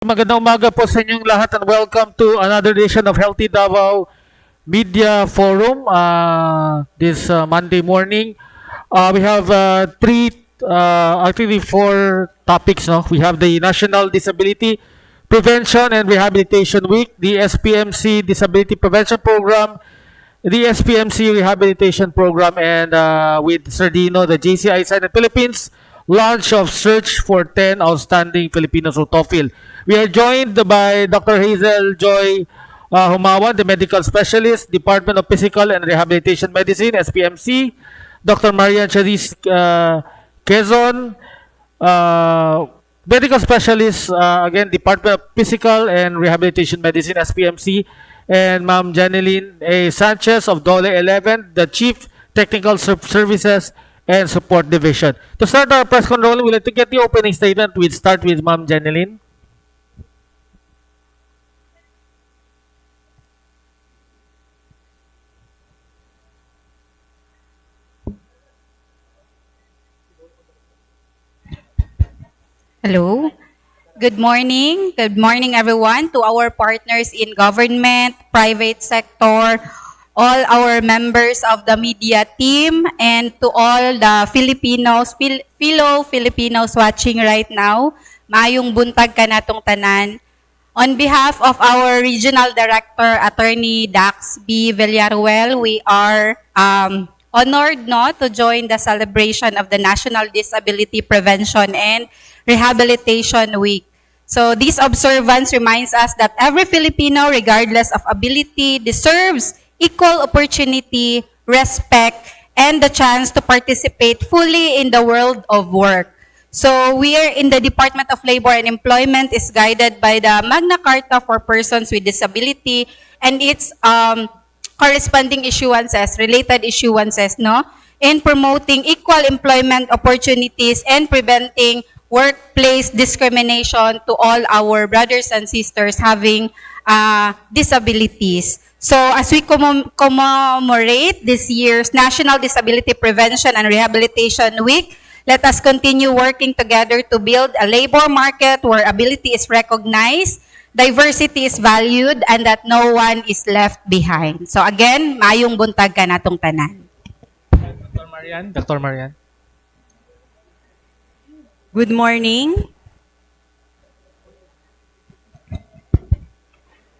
Magandang umaga po sa inyong lahat and welcome to another edition of Healthy Davao Media Forum this Monday morning. We have actually four topics. No? We have the National Disability Prevention and Rehabilitation Week, the SPMC Disability Prevention Program, the SPMC Rehabilitation Program, and with Sir Dino, the JCI Senate Philippines launch of Search for 10 Outstanding Filipinos who TOEFL. We are joined by Dr. Hazel Joy Humawan, the medical specialist, Department of Physical and Rehabilitation Medicine, SPMC, Dr. Marian Charis Quezon, medical specialist, again, Department of Physical and Rehabilitation Medicine, SPMC, and Ma'am Janeline A. Sanchez of DOLE 11, the Chief Technical Services and Support Division. To start our press conference, we'd like to get the opening statement. We'll start with Ma'am Janeline. Hello. Good morning. Good morning, everyone, to our partners in government, private sector, all our members of the media team, and to all the Filipinos, fellow Filipinos watching right now. Maayong buntag kanatong tanan. On behalf of our Regional Director, Attorney Dax B. Villaruel, we are honored to join the celebration of the National Disability Prevention and Rehabilitation Week. So this observance reminds us that every Filipino, regardless of ability, deserves equal opportunity, respect, and the chance to participate fully in the world of work. So we are in the Department of Labor and Employment is guided by the Magna Carta for Persons with Disability and its corresponding issuances, related issuances, in promoting equal employment opportunities and preventing workplace discrimination to all our brothers and sisters having disabilities. So as we commemorate this year's National Disability Prevention and Rehabilitation Week, let us continue working together to build a labor market where ability is recognized, diversity is valued, and that no one is left behind. So again, maayong buntag ka natong tanan. Dr. Marian. Good morning.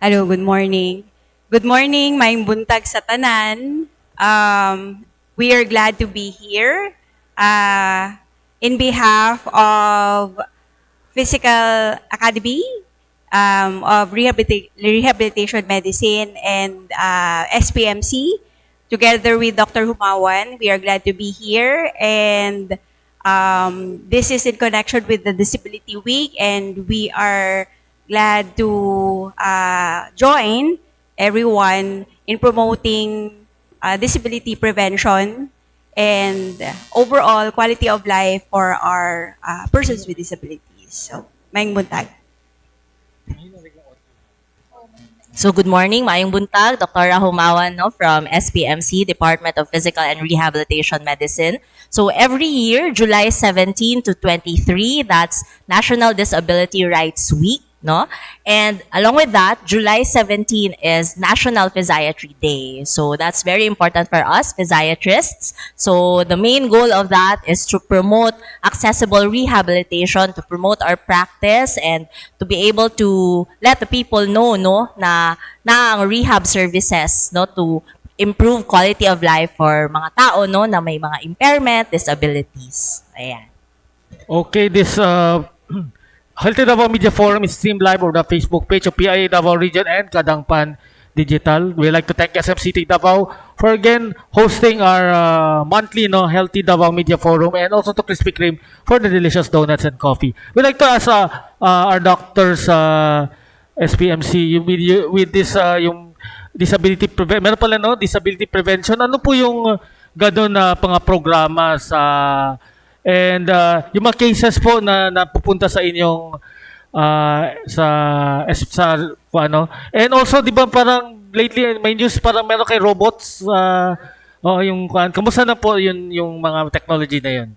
Hello, good morning. Good morning, maayong buntag sa tanan. We are glad to be here in behalf of Physical Academy of Rehabilitation Medicine and SPMC. Together with Dr. Humawan, we are glad to be here, and this is in connection with the Disability Week, and we are glad to join everyone in promoting disability prevention and overall quality of life for our persons with disabilities. So, maayong buntag. So good morning, maayong buntag, Dr. Humawan from SPMC, Department of Physical and Rehabilitation Medicine. So every year, July 17 to 23, that's National Disability Rights Week. And along with that, July 17 is National Physiatry Day. So that's very important for us, physiatrists. So the main goal of that is to promote accessible rehabilitation, to promote our practice, and to be able to let the people know na ang rehab services to improve quality of life for mga tao na may mga impairment, disabilities. Ayan. Okay, this Healthy Davao Media Forum is streamed live on the Facebook page of PIA Davao Region and Kadangpan Digital. We'd like to thank SFCT Davao for again hosting our monthly Healthy Davao Media Forum, and also to Krispy Kreme for the delicious donuts and coffee. We'd like to ask our doctors, SPMC, with this yung disability prevention, meron pala disability prevention. Ano po yung gano'n na mga programa and yung mga cases po na napupunta sa inyong sa and also di ba parang lately may news parang meron kay robots yung kamusta na po yung mga technology na yun?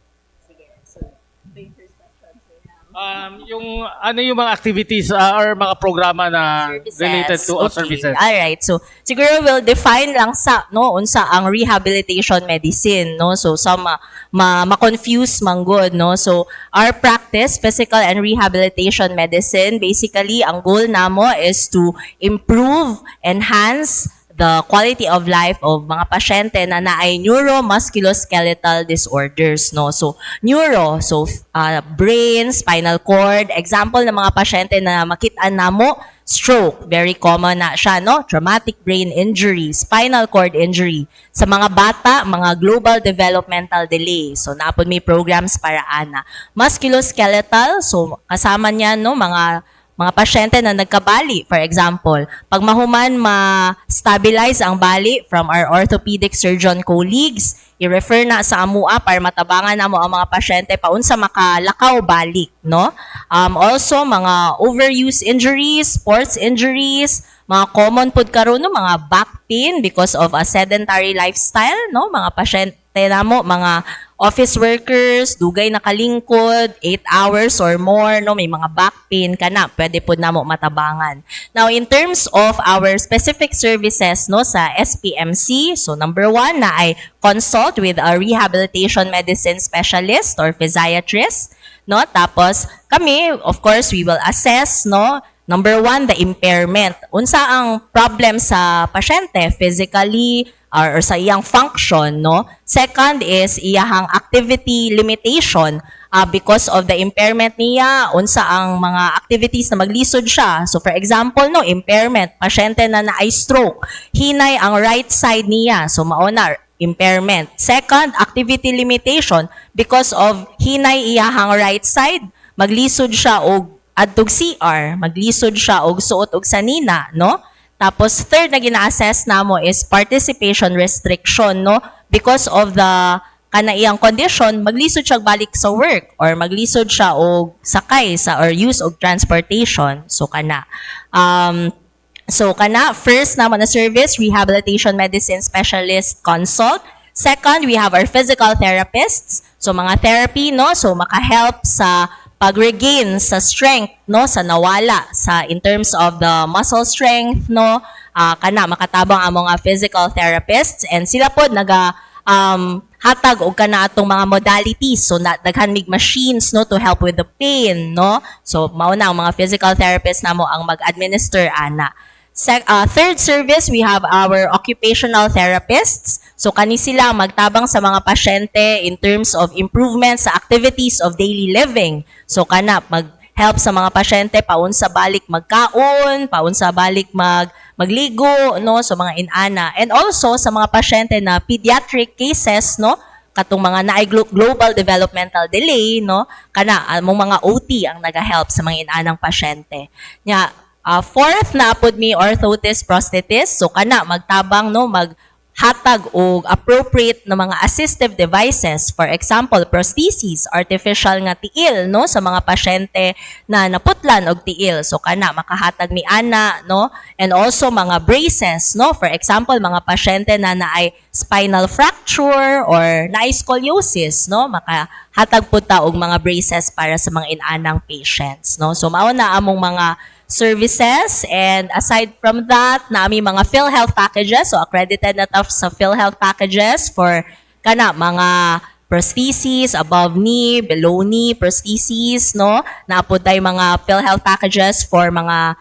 Yung ano yung mga activities or mga programa na related to all services. All right. So siguro we'll define lang sa unsa ang rehabilitation medicine, no? So some ma-confuse man good, no? So our practice, physical and rehabilitation medicine, basically ang goal namo is to improve, enhance the quality of life of mga pasyente na naay neuromusculoskeletal disorders, no? So, brain, spinal cord, example ng mga pasyente na makita namo, stroke, very common na siya, no? Traumatic brain injury, spinal cord injury. Sa mga bata, mga global developmental delay. So, naapod may programs para ana. Musculoskeletal, so kasama niya, no, mga pasyente na nagkabali, for example, pag mahuman ma-stabilize ang bali from our orthopedic surgeon colleagues, i-refer na sa amua para matabangan namo ang mga pasyente paunsa makalakaw balik, no? Also, mga overuse injuries, sports injuries, mga common pud karon no, mga back pain because of a sedentary lifestyle, no? Mga pasyente namo, mga office workers, dugay nakalingkod, 8 hours or more, no, may mga back pain ka na, pwede po namo matabangan. Now, in terms of our specific services, no, sa SPMC, so number 1 na ay consult with a rehabilitation medicine specialist or physiatrist, no, tapos kami, of course, we will assess, no, number 1, the impairment. Unsa ang problem sa pasyente, physically, or sa iyang function, no? Second is iyahang activity limitation because of the impairment niya, unsa ang mga activities na maglisod siya. So for example, no, impairment, pasyente na naay stroke, hinay ang right side niya. So mauna, impairment. Second, activity limitation because of hinay iyahang right side, maglisod siya og adtog CR, maglisod siya og suot og sanina, no? Tapos, third na gina-assess namo is participation restriction, no? Because of the kanaiyang condition, maglisod siya balik sa work or maglisod siya og sakay sa or use og transportation. So, kana. First naman na service, rehabilitation medicine specialist consult. Second, we have our physical therapists. So, mga therapy, no? So, maka-help sa pag-regain sa strength, no, sa nawala sa in terms of the muscle strength, no, makatabang ang mga physical therapists and sila po hatag og kana atong mga modalities, so daghan mig machines, no, to help with the pain, no. So mao na ang mga physical therapists namo ang mag-administer ana. Third service, we have our occupational therapists. So, kani sila magtabang sa mga pasyente in terms of improvement sa activities of daily living. So, mag-help sa mga pasyente paunsa balik magkaon, paunsa balik magligo, no, so mga inana. And also, sa mga pasyente na pediatric cases, no, katong mga naay global developmental delay, no, among mga OT ang naga-help sa mga inanang pasyente. Fourth, naapod mi orthotis prosthetist. So, magtabang, no, maghatag og appropriate na mga assistive devices. For example, prosthesis, artificial nga tiil, no, sa mga pasyente na naputlan og tiil. So, makahatag mi ana, no, and also mga braces, no. For example, mga pasyente na naay spinal fracture or naay scoliosis, no, makahatag po ta og mga braces para sa mga inanang patients, no. So, mao na among mga services, and aside from that, naami mga PhilHealth packages, so accredited na ta sa PhilHealth packages for mga prosthesis, above knee, below knee prosthesis, no? Naapod tayo mga PhilHealth packages for mga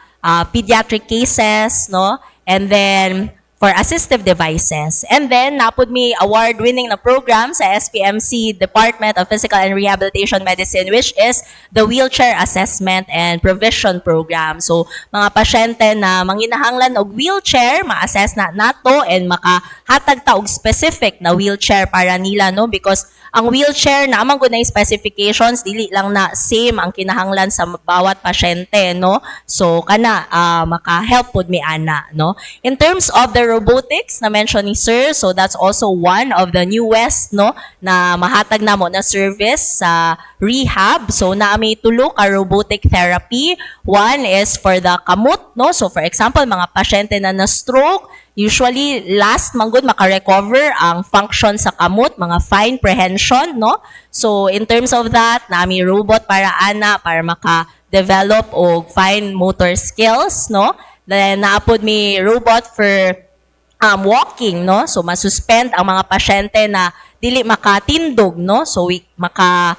pediatric cases, no? And then for assistive devices. And then, napod mi award-winning na program sa SPMC Department of Physical and Rehabilitation Medicine, which is the Wheelchair Assessment and Provision Program. So, mga pasyente na manginahanglan og wheelchair, ma-assess na nato and makahatag ta og specific na wheelchair para nila, no? Because ang wheelchair na amang gunay specifications, dili lang na same ang kinahanglan sa bawat pasyente, no? So, maka-help pod mi ana, no? In terms of the robotics na mention ni Sir, so that's also one of the newest, no, na mahatag namo na service sa rehab. So naami tulo ka robotic therapy. One is for the kamot, no, so for example mga pasyente na na-stroke, Usually, last manggod maka-recover ang function sa kamot, mga fine prehension, no? So, in terms of that, nami robot para para maka-develop og fine motor skills, no? Then, naapod mi robot for walking, no? So, masuspend ang mga pasyente na dili makatindog, no? So, maka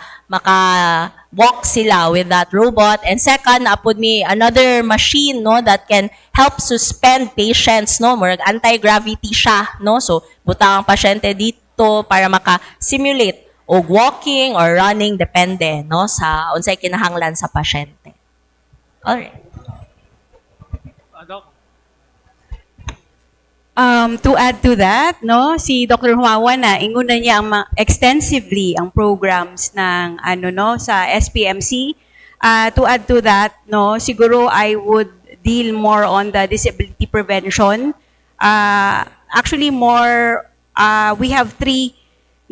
walk sila with that robot. And second, naapod mi another machine, no, that can help suspend patients, no? Murag anti-gravity siya, no? So, butang ang pasyente dito para maka-simulate og walking or running, depende, no? Sa unsay kinahanglan sa pasyente. Alright. To add to that, no, si Dr. Humawa na ingon na niya ang extensively ang programs ng sa SPMC. To add to that, no, siguro I would deal more on the disability prevention. Actually we have three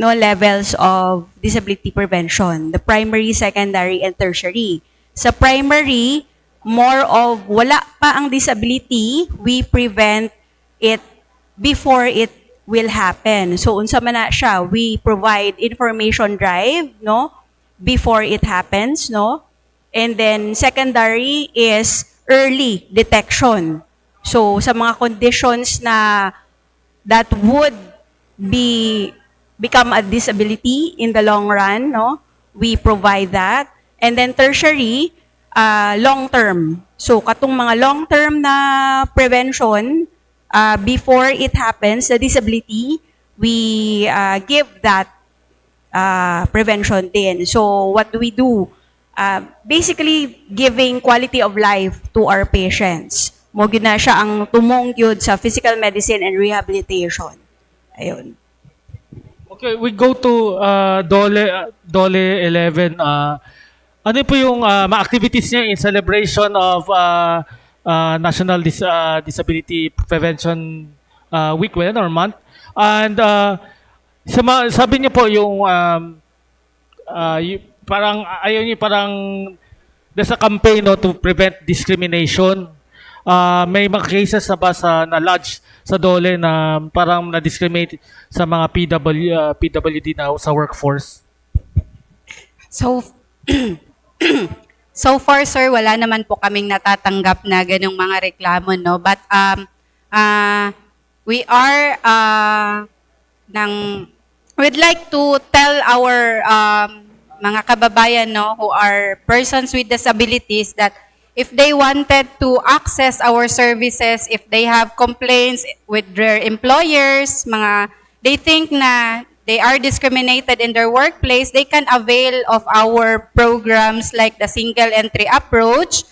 levels of disability prevention: the primary, secondary, and tertiary. Sa primary, more of wala pa ang disability, we prevent it before it will happen. So unsa man na siya, we provide information drive, no, before it happens, no. And then secondary is early detection. So sa mga conditions na that would become a disability in the long run, no, we provide that. And then tertiary, long term. So katong mga long term na prevention, before it happens, the disability, we give that prevention din. So what do we do? Basically, giving quality of life to our patients. Mo gyud na siya ang tumong gyud sa physical medicine and rehabilitation. Ayun. Okay, we go to Dole 11. Ano po yung mga activities niya in celebration of National Disability Prevention Week or month? And sabi niyo po yung parang ayaw niyo parang there's a campaign to prevent discrimination. May mga cases na ba na-lodge sa Dole na parang na-discriminate sa mga PWD na sa workforce? So so far, sir, wala naman po kaming natatanggap na ganung mga reklamo, no? But we are we'd like to tell our mga kababayan, no, who are persons with disabilities, that if they wanted to access our services, if they have complaints with their employers, they think na they are discriminated in their workplace, they can avail of our programs like the single entry approach,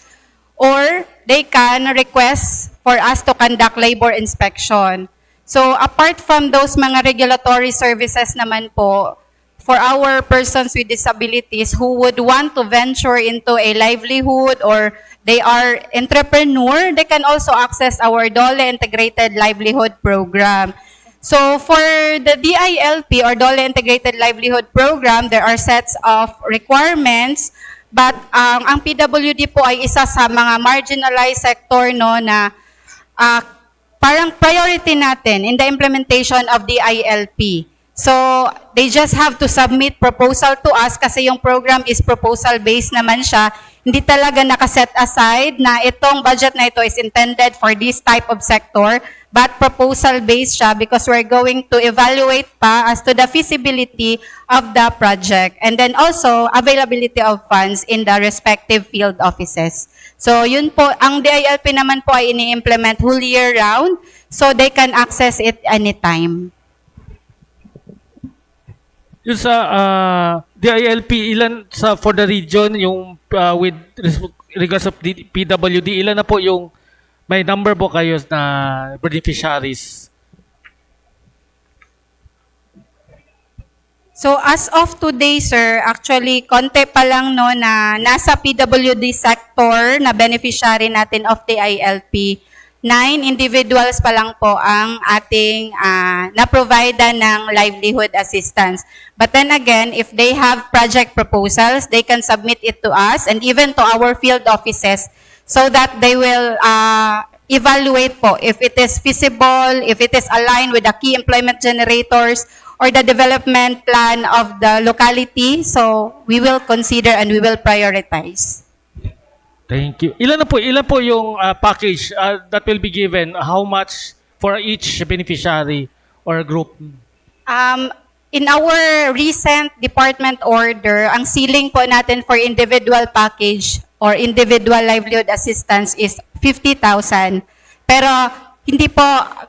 or they can request for us to conduct labor inspection. So apart from those mga regulatory services naman po, for our persons with disabilities who would want to venture into a livelihood or they are entrepreneur, they can also access our Dole Integrated Livelihood Program. So for the DILP or Dole Integrated Livelihood Program, there are sets of requirements, but ang PWD po ay isa sa mga marginalized sector, no, na parang priority natin in the implementation of DILP. So they just have to submit proposal to us kasi yung program is proposal-based naman siya. Hindi talaga nakaset aside na itong budget na ito is intended for this type of sector, but proposal-based siya because we're going to evaluate pa as to the feasibility of the project and then also availability of funds in the respective field offices. So yun po, ang DILP naman po ay ini-implement whole year round so they can access it anytime. Yung sa DILP, ilan for the region, yung with regards of PWD, ilan na po yung may number po kayo na beneficiaries? So as of today, sir, actually, konti pa lang, no, na nasa PWD sector na beneficiary natin of DILP. 9 individuals pa lang po ang ating na-provide ng livelihood assistance. But then again, if they have project proposals, they can submit it to us and even to our field offices so that they will evaluate po if it is feasible, if it is aligned with the key employment generators or the development plan of the locality. So we will consider and we will prioritize. Thank you. Ilan po yung package that will be given? How much for each beneficiary or group? In our recent department order, ang ceiling po natin for individual package or individual livelihood assistance is 50,000. Pero hindi po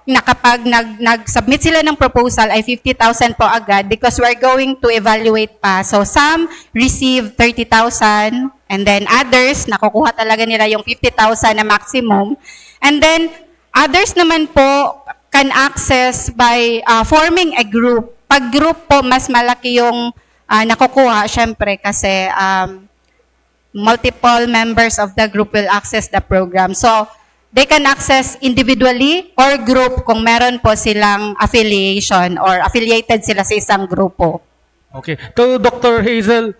nakapag nag-submit sila ng proposal ay 50,000 po agad because we're going to evaluate pa. So some receive 30,000 and then others nakukuha talaga nila yung 50,000 na maximum. And then others naman po can access by forming a group. Pag group po, mas malaki yung nakukuha, syempre, kasi multiple members of the group will access the program. So, they can access individually or group kung meron po silang affiliation or affiliated sila sa isang grupo. Okay. To Dr. Hazel,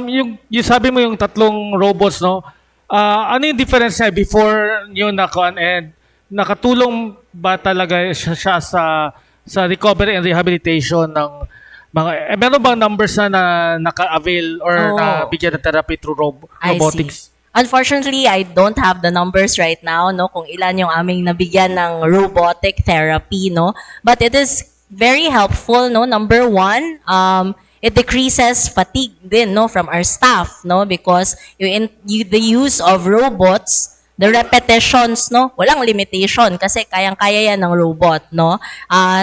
yung sabi mo yung tatlong robots, no? Ano yung difference niya before yung nakuan and nakatulong ba talaga siya sa recovery and rehabilitation ng mga meron bang numbers na naka-avail or na bigyan ng therapy through robotics? Unfortunately, I don't have the numbers right now, no, kung ilan yung aming nabigyan ng robotic therapy, no. But it is very helpful, no. Number one, it decreases fatigue din, no, from our staff, no, because the use of robots, the repetitions, no, walang limitation kasi kayang-kaya yan ng robot, no.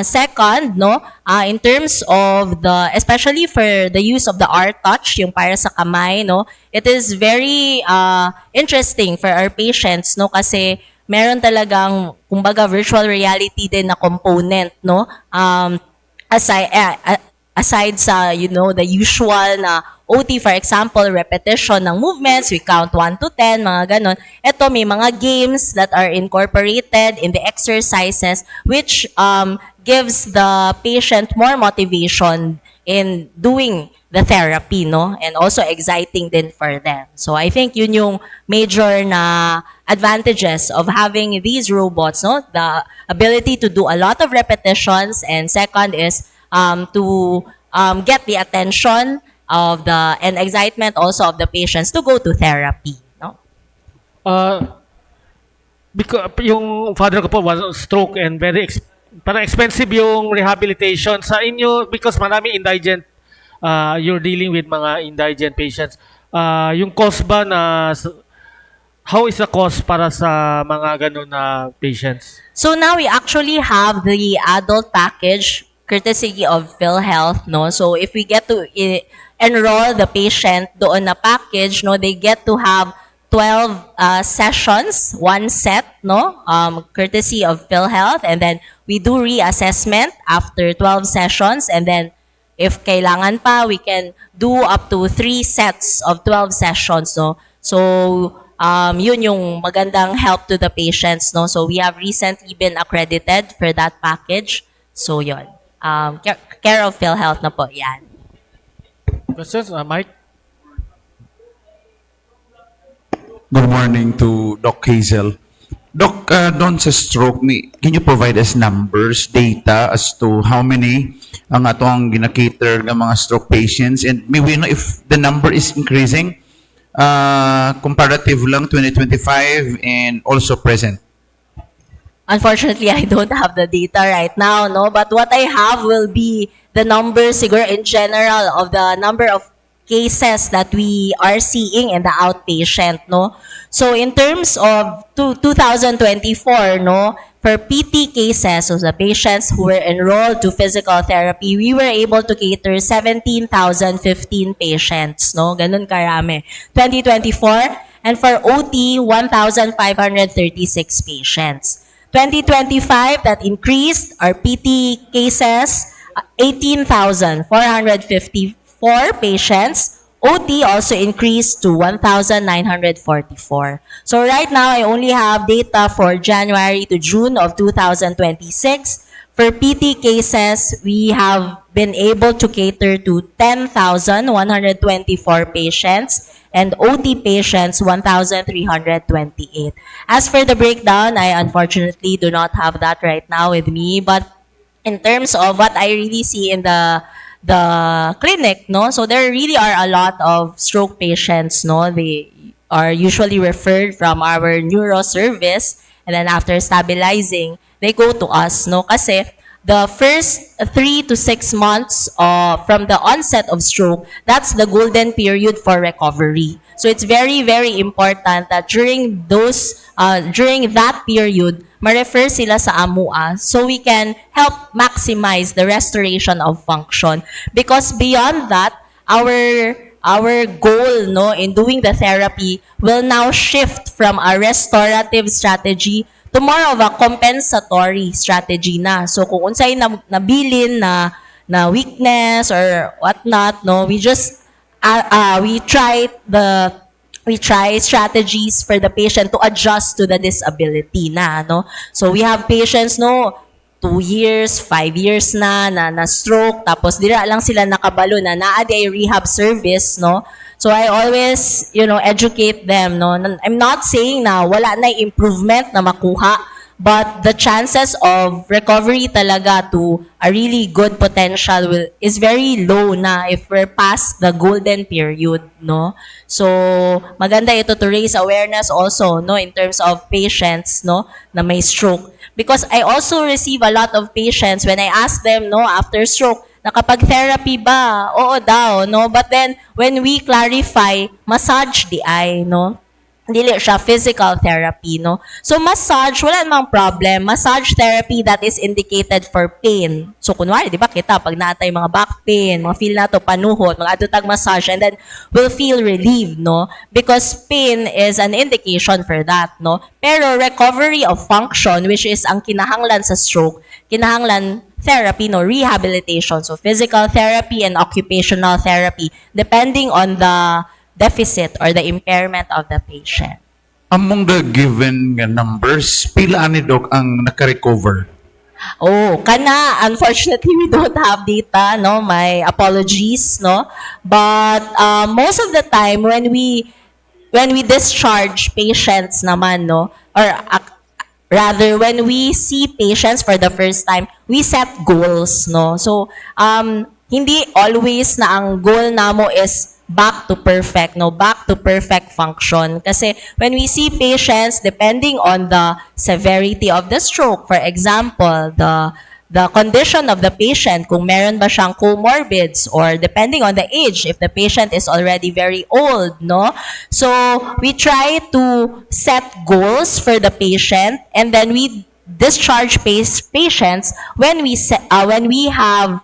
Second, no, in terms of especially for the use of the R-Touch, yung para sa kamay, no, it is very interesting for our patients, no, kasi meron talagang, kumbaga, virtual reality din na component, no, aside sa, the usual na OT, for example, repetition ng movements, we count 1 to 10, mga ganon. Ito, may mga games that are incorporated in the exercises which gives the patient more motivation in doing the therapy, no? And also exciting din for them. So I think yun yung major na advantages of having these robots, no? The ability to do a lot of repetitions, and second is to get the attention and excitement also of the patients to go to therapy, no? Because yung father ko po was stroke and very parang expensive yung rehabilitation sa inyo because marami indigent, you're dealing with mga indigent patients. Yung cost ba how is the cost para sa mga ganun na patients? So now we actually have the adult package courtesy of PhilHealth, no? So if we get to enroll the patient doon na package, no, they get to have 12 sessions, one set, no, courtesy of PhilHealth, and then we do reassessment after 12 sessions, and then if kailangan pa, we can do up to 3 sets of 12 sessions, no. So yun yung magandang help to the patients, no. So we have recently been accredited for that package. So yun. Care of PhilHealth na po yan. Questions? Mike? Good morning to Doc Hazel. Doc, doon sa stroke, can you provide us numbers, data as to how many ang atong ginakater ng mga stroke patients? And may we know if the number is increasing, comparative lang 2025 and also present? Unfortunately, I don't have the data right now, no? But what I have will be the numbers, siguro in general, of the number of cases that we are seeing in the outpatient, no? So in terms of 2024, no, for PT cases, so the patients who were enrolled to physical therapy, we were able to cater 17,015 patients, no? Ganun karami. 2024, and for OT, 1,536 patients. 2025, that increased our PT cases, 18,454 patients. OT also increased to 1,944. So right now, I only have data for January to June of 2026. For PT cases, we have been able to cater to 10,124 patients. and OT patients 1,328. As for the breakdown, I unfortunately do not have that right now with me, but in terms of what I really see in the clinic, no, so there really are a lot of stroke patients, no. They are usually referred from our neuro service, and then after stabilizing, they go to us, no, kasi the first 3 to 6 months from the onset of stroke, that's the golden period for recovery. So it's very, very important that during that period, ma-refer sila sa AMUA so we can help maximize the restoration of function. Because beyond that, our goal, no, in doing the therapy will now shift from a restorative strategy to more of a compensatory strategy na. So kung unsay nabilin na weakness or whatnot, no, we just we try strategies for the patient to adjust to the disability na, no. So we have patients, no, 2 years, 5 years na stroke, tapos dira lang sila nakabalo na naa di ay rehab service, no. So I always, educate them, no. I'm not saying na wala na improvement na makuha, but the chances of recovery talaga to a really good potential is very low na if we're past the golden period, no. So maganda ito to raise awareness also, no, in terms of patients, no, na may stroke. Because I also receive a lot of patients when I ask them, no, after stroke, nakapag-therapy ba? Oo daw, no? But then, when we clarify, massage di ay, no? Dili siya physical therapy, no? So, massage, wala namang problem. Massage therapy that is indicated for pain. So, kunwari, di ba kita, pag naatay mga back pain, mga feel na to, panuhot, mga atutag massage, and then we'll feel relieved, no? Because pain is an indication for that, no? Pero recovery of function, which is ang kinahanglan sa stroke, kinahanglan therapy, no, rehabilitation. So, physical therapy and occupational therapy, depending on the deficit or the impairment of the patient. Among the given nga numbers, pila ani Doc ang naka-recover? Oh, unfortunately, we don't have data, no? My apologies, no? But most of the time, when we discharge patients naman, no? Or rather, when we see patients for the first time, we set goals, no? So, hindi always na ang goal namo is back to perfect, no? Back to perfect function. Kasi when we see patients, depending on the severity of the stroke, for example, the condition of the patient, kung meron ba siyang comorbids, or depending on the age, if the patient is already very old, no? So, we try to set goals for the patient, and then we discharge patients when we have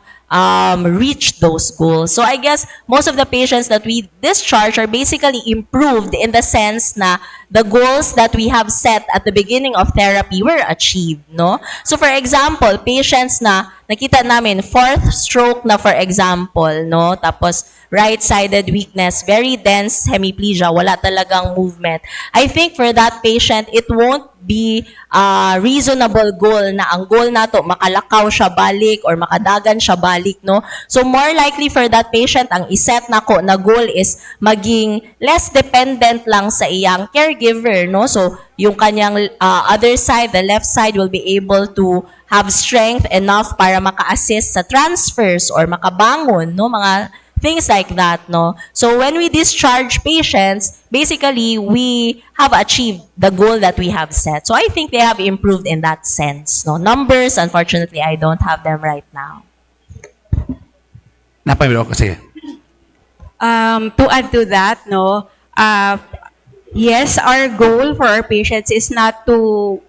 reach those goals. So I guess most of the patients that we discharge are basically improved in the sense na the goals that we have set at the beginning of therapy were achieved, no? So for example, patients na nakita namin fourth stroke na, for example, no? Tapos right-sided weakness, very dense hemiplegia, wala talagang movement. I think for that patient, it won't be a reasonable goal na ang goal nato makalakaw siya balik or makadagan siya balik, no? So more likely for that patient, ang iset nako na goal is maging less dependent lang sa iyang caregiver, no? So yung kanyang other side, the left side, will be able to have strength enough para maka-assist sa transfers or makabangon, no? Mga things like that, no? So when we discharge patients, basically, we have achieved the goal that we have set. So I think they have improved in that sense, no? Numbers, unfortunately, I don't have them right now. Napamilo kasi. To add to that, no, yes, our goal for our patients is not to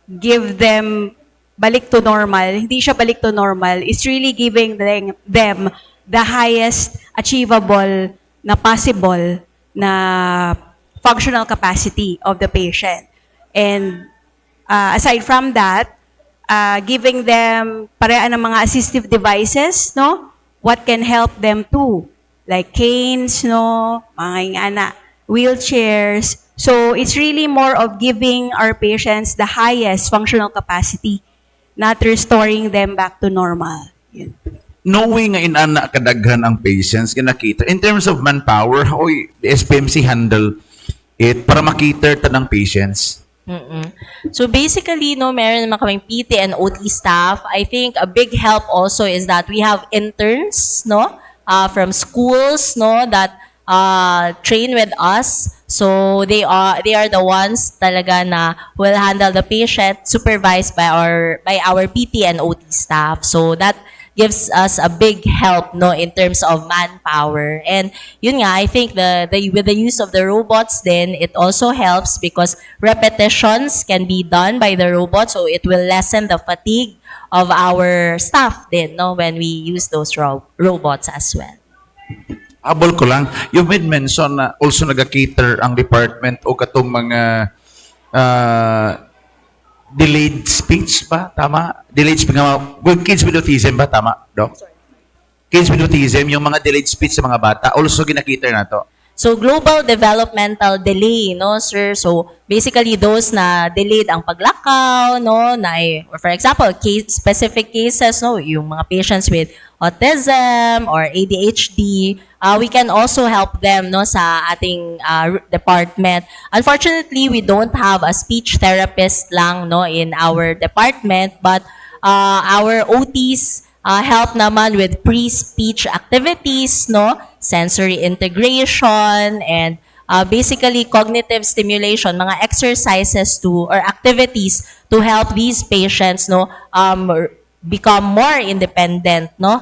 give them balik to normal. Hindi siya balik to normal. It's really giving them the highest achievable na possible na functional capacity of the patient. And aside from that, giving them parean ng mga assistive devices, no? What can help them too? Like canes, no? Mga ingana, wheelchairs. So it's really more of giving our patients the highest functional capacity, not restoring them back to normal. Yun. knowing nga inana kadaghan ang patients kinakita, in terms of manpower, how the SPMC handle it para makita tanang patients? Mm-mm. So basically, no, meron naman kaming PT and OT staff. I think a big help also is that we have interns, no, from schools, no, that train with us. So they are the ones talaga na will handle the patient, supervised by our PT and OT staff. So that gives us a big help, no, in terms of manpower. And yun nga, I think with the use of the robots, then it also helps because repetitions can be done by the robot, so it will lessen the fatigue of our staff then, no, when we use those robots as well. Habol ko lang, you made mention na also nag-cater ang department o katong mga delayed speech ba? Tama? Delayed speech nga, kids with autism ba? Tama, Doc? Kids with autism, yung mga delayed speech sa mga bata, also ginakita na to. So, global developmental delay, no, sir? So, basically, those na delayed ang paglakaw, no, or for example, specific cases, no, yung mga patients with autism or ADHD, we can also help them, no, sa ating department. Unfortunately, we don't have a speech therapist lang, no, in our department, but our OTs help naman with pre-speech activities, no, sensory integration, and basically cognitive stimulation, mga exercises or activities to help these patients, no, become more independent, no.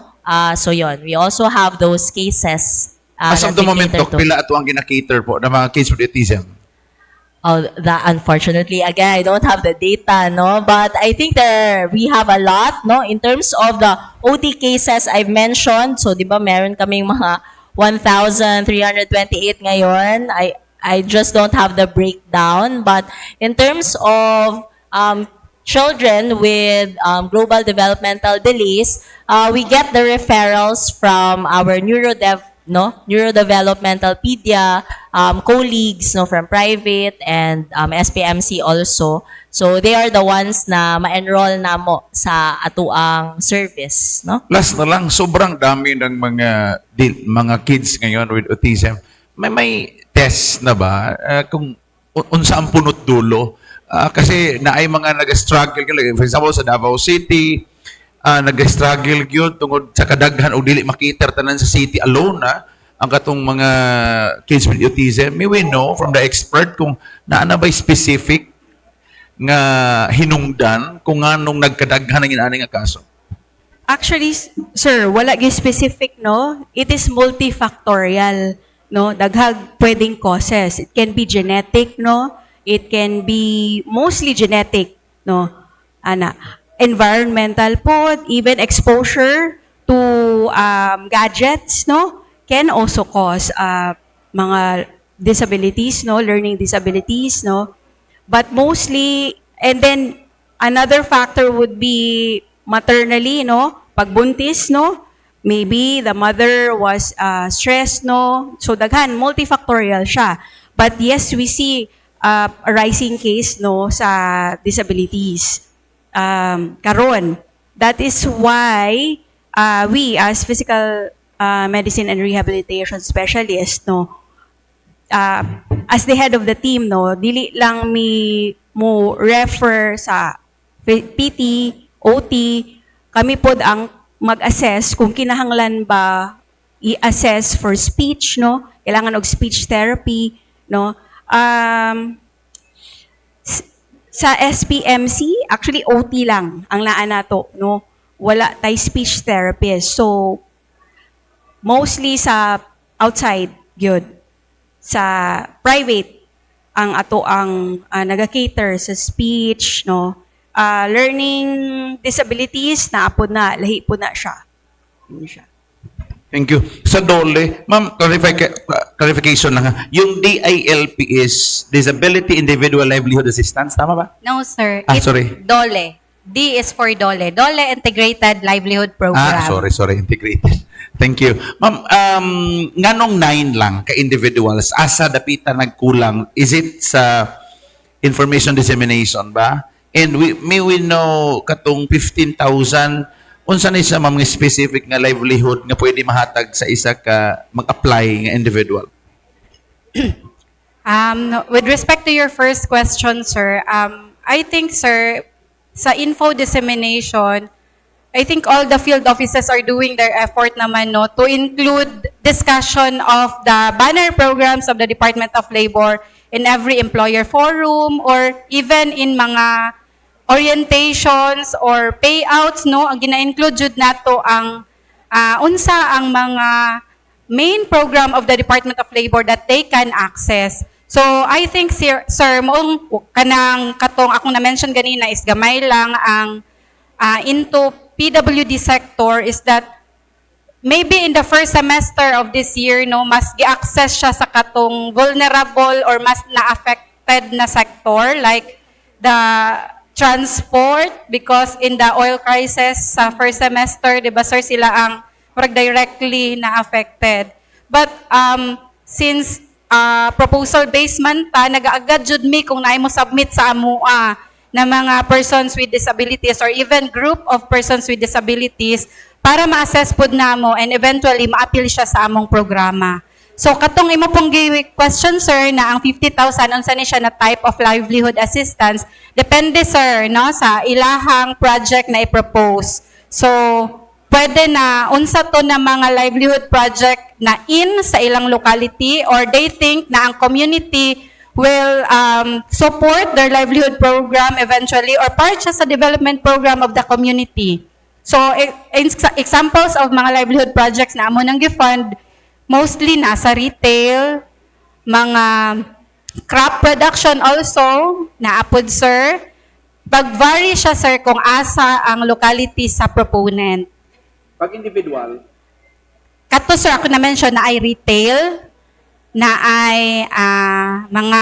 So yon, we also have those cases. As of that the we moment, cater Doc, to. pila ato ang ginakater po ng mga kids with autism? Oh, unfortunately, again, I don't have the data, no? But I think we have a lot, no? In terms of the OT cases I've mentioned, so di ba meron kaming mga 1,328 ngayon. I just don't have the breakdown. But in terms of children with global developmental delays, we get the referrals from our neurodevelopmental pedia colleagues, no, from private and SPMC also. So they are the ones na ma-enroll na mo sa atuang service, no? Last na lang, sobrang dami ng mga kids ngayon with autism. May test na ba kung unsa ang punot dulo? Kasi naay mga nag-struggle, for example, sa Davao City, nag-struggle yun tungod sa kadaghan o dili makita tanan sa city alone ang katong mga kids with autism. May we know from the expert kung naana ba specific nga hinungdan kung anong nagkadaghan ng inaani nga kaso? Actually, sir, wala gyud specific, no? It is multifactorial, no? Daghag pwedeng causes. It can be genetic, no? It can be mostly genetic, no? Environmental po, even exposure to gadgets, no? Can also cause mga disabilities, no? Learning disabilities, no? But mostly, and then another factor would be maternally, no? Pagbuntis, no? Maybe the mother was stressed, no? So daghan, multifactorial siya. But yes, we see a rising case, no, sa disabilities. Karon. That is why we as physical medicine and rehabilitation specialists, no, as the head of the team, no, dili lang mo refer sa PT, OT, kami pod ang mag-assess kung kinahanglan ba i-assess for speech, no, kailangan og speech therapy, no. Sa SPMC, actually OT lang ang naa nato, no, wala tay speech therapist. So mostly sa outside gyud, sa private ang ato ang naga-cater sa speech, no. Learning disabilities na apod na lahi po na siya. Yun siya. Thank you. Sa DOLE, ma'am, clarification lang ha. Yung DILP is Disability Individual Livelihood Assistance, tama ba? No, sir. Ah, It's sorry. DOLE. D is for DOLE. DOLE Integrated Livelihood Program. Sorry, integrated. Thank you. Ma'am, nganong 9 lang ka-individuals, asa dapita nagkulang? Is it sa information dissemination ba? And may we know katong 15,000 unsa na sa mga specific nga livelihood nga pwede mahatag sa isa ka mag-apply nga individual? With respect to your first question, sir, I think, sir, sa info dissemination, I think all the field offices are doing their effort naman, no, to include discussion of the banner programs of the Department of Labor in every employer forum or even in mga orientations or payouts, no, ang gina-include jud nato ang unsa ang mga main program of the Department of Labor that they can access. So I think, sir, moong kanang katong akong na-mention ganina is gamay lang ang into PWD sector is that maybe in the first semester of this year, no, mas gi-access siya sa katong vulnerable or mas na-affected na sector like the transport because in the oil crisis sa first semester, di ba sir, sila ang directly na-affected. But since proposal-based man ta, nag-aagad jud mi kung naay mo submit sa AMUA na mga persons with disabilities or even group of persons with disabilities para ma-assess pod namo and eventually ma-appeal siya sa among programa. So katong imo pong question, sir, na ang 50,000 unsa ni siya na type of livelihood assistance, depende, sir, no, sa ilahang project na i-propose. So pwede na unsa to na mga livelihood project na in sa ilang locality or they think na ang community will support their livelihood program eventually or part siya sa development program of the community. So, examples of mga livelihood projects na amo nang gi-fund, mostly nasa retail, mga crop production also, naapod, sir. Pag-vary siya, sir, kung asa ang locality sa proponent. Pag individual, Kato, sir, ako na-mention na ay retail, na ay mga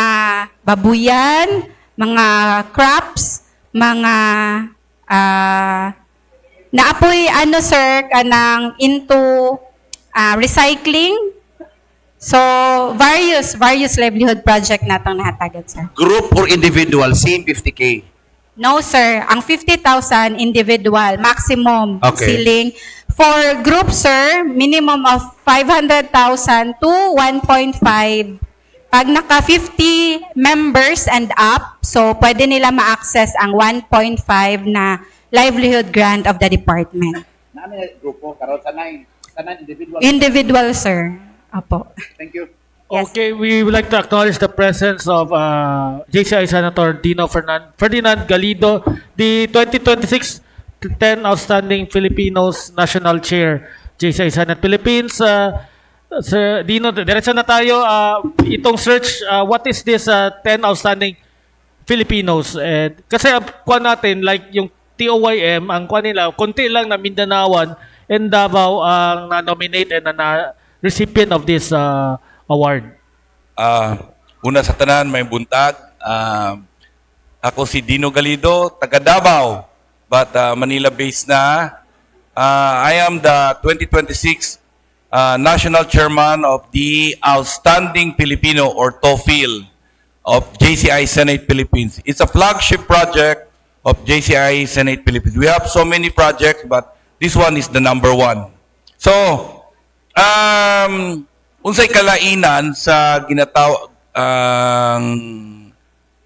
babuyan, mga crops, mga naapoy ano, sir, kanang into recycling. So various livelihood project natong nahatagan, sir. group or individual, same 50K. No, sir, ang 50,000 individual maximum Okay. ceiling. For group, sir, minimum of 500,000 to 1.5. Pag naka 50 members and up, so pwede nila ma-access ang 1.5 na livelihood grant of the department. Namin grupo karon tanan individual. Individual, sir. Apo. Thank you. Yes. Okay, we would like to acknowledge the presence of JCI Senator Dino Ferdinand Galido, the 2026 10 Outstanding Filipinos National Chair, JCI Senate Philippines. Sir Dino, diretso na tayo. Itong search, what is this 10 Outstanding Filipinos? Kasi kuha natin, like yung TOYM, ang kuha nila, konti lang na Mindanaoan and Davao ang na-nominate and na-recipient of this award. Una sa tanan, may buntag. Ako si Dino Galido, taga Davao, but Manila-based na. I am the 2026 National Chairman of the Outstanding Filipino or TOFIL of JCI Senate Philippines. It's a flagship project of JCI Senate Philippines. We have so many projects, but this one is the number one. So, unsay kalainan sa ginatawag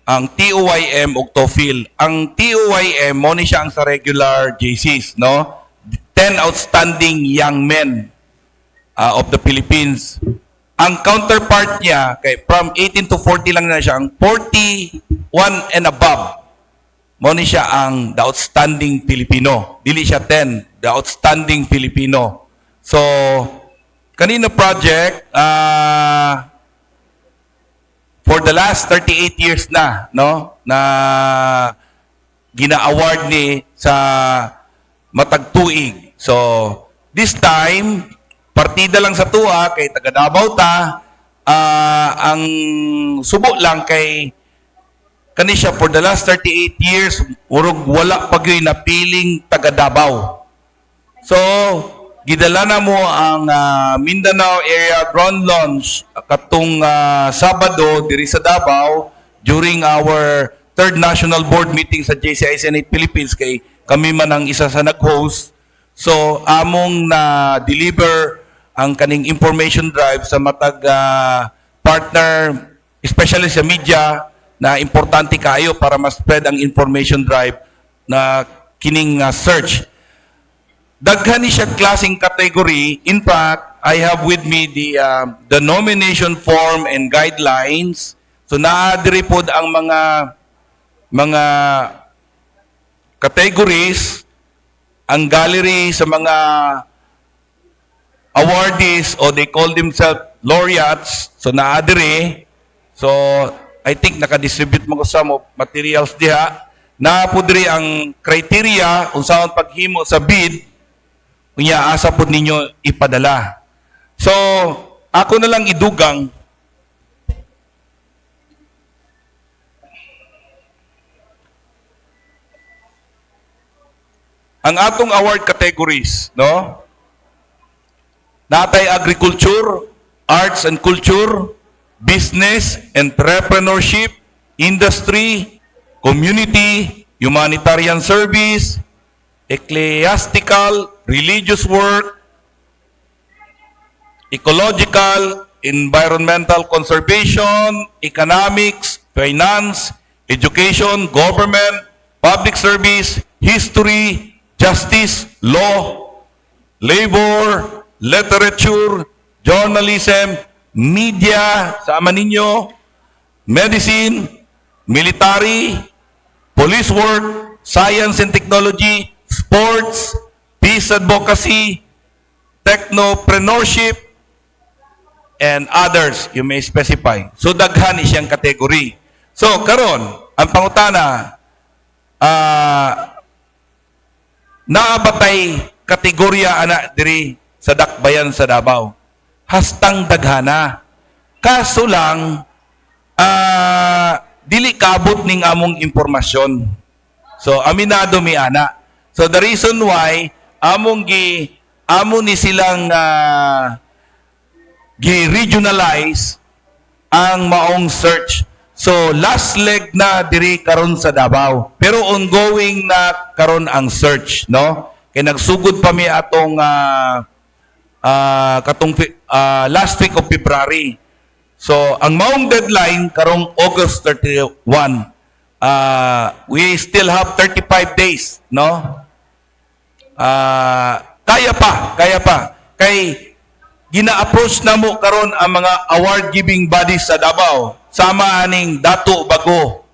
ang TOYM ug TOFIL. Ang TOYM mo ni siya ang sa regular JCs, no? 10 outstanding young men of the Philippines. Ang counterpart niya kay from 18 to 40 lang na siya, ang 41 and above. Mo ni siya ang the outstanding Filipino. Dili siya 10, the outstanding Filipino. So, kanino project for the last 38 years na, no, na gina-award ni sa matag tuig. So, this time partida lang sa tuwa kay taga Davao ta, ang subo lang kay kani siya for the last 38 years urog wala pag yun napiling taga Davao. So, gidala na mo ang Mindanao Area Ground Launch katong Sabado diri sa Davao during our third national board meeting sa JCI Senate Philippines kay kami man ang isa sa nag-host. So among na deliver ang kaning information drive sa matag partner, especially sa media, na importante kayo para ma-spread ang information drive na kining search. Daghan ni siya klaseng category. In fact, I have with me the nomination form and guidelines. So naadiri pod ang mga categories, ang gallery sa mga awardees, o they call themselves laureates. So naadiri. So I think naka-distribute mo ko sa materials diha. Naapodri ang criteria unsaon paghimo sa bid, unya asa pod ninyo ipadala. So ako na lang idugang ang atong award categories, no? Natay agriculture, arts and culture, business, entrepreneurship, industry, community, humanitarian service, ecclesiastical, religious work, ecological, environmental conservation, economics, finance, education, government, public service, history, justice, law, labor, literature, journalism, media, sama ninyo, medicine, military, police work, science and technology, sports, peace advocacy, technopreneurship, and others, you may specify. So, daghan siyang category. So, karon ang pangutana, naabatay kategorya ana diri sa dakbayan sa Davao. Hastang daghana. Kaso lang, dili kabot ning among impormasyon. So, aminado mi ana. So, the reason why, amo ni silang gi-regionalize ang maong search. So, last leg na diri karon sa Davao. Pero ongoing na karon ang search, no? Kaya nagsugod pa mi atong last week of February. So, ang maong deadline karong August 31. We still have 35 days, no? Kaya pa. Kay gina-approach na mo karon ang mga award-giving bodies sa Davao. Sama aning Dato Bago,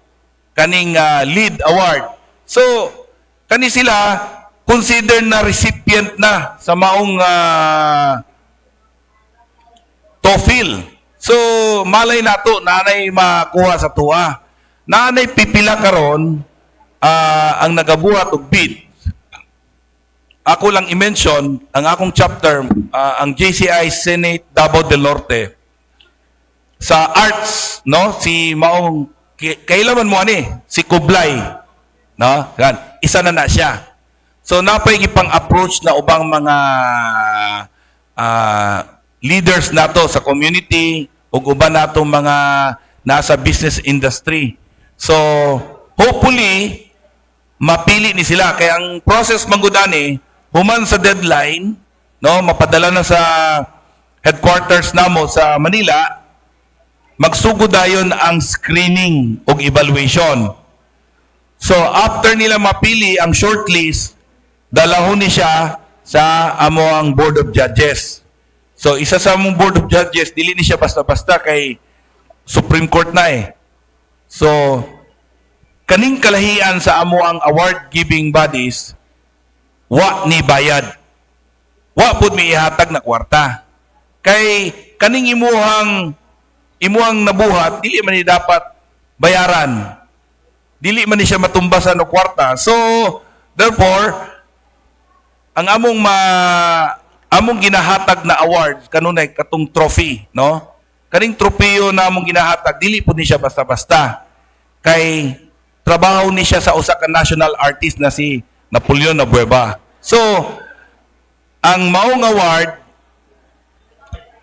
kaning lead award. So, kani sila consider na recipient na sa maong TOEFL. So, malay nato nanay makuha sa tuwa. Nanay pipila karon ang nagabuhat og bid. Ako lang i-mention ang akong chapter, ang JCI Senate Davao del Norte. Sa arts, no, si maong kailaman mo ani, si Kublay, no? Gan, isa na siya. So napay gipang-approach na ubang mga leaders nato sa community ug uban natong mga nasa business industry. So hopefully mapili ni sila kay ang process manggudani human sa deadline, no, mapadala na sa headquarters namo sa Manila. Magsugod dayon ang screening o evaluation. So, after nila mapili ang shortlist, dalahon ni siya sa amo ang Board of Judges. So, isa sa among Board of Judges, dili ni siya basta-basta kay Supreme Court na eh. So, kaning kalahian sa amo ang award-giving bodies, wa ni bayad. Wa pud mi ihatag na kwarta. Kay kaning imuhang nabuhat, dili man ni dapat bayaran. Dili man ni siya matumbasan o kwarta. So, therefore, ang among ginahatag na award, kanunay katong trophy, no? Kaning tropeo na among ginahatag, dili po ni siya basta-basta. Kay trabaho ni siya sa usa ka national artist na si Napoleon Abueva. So, ang maong award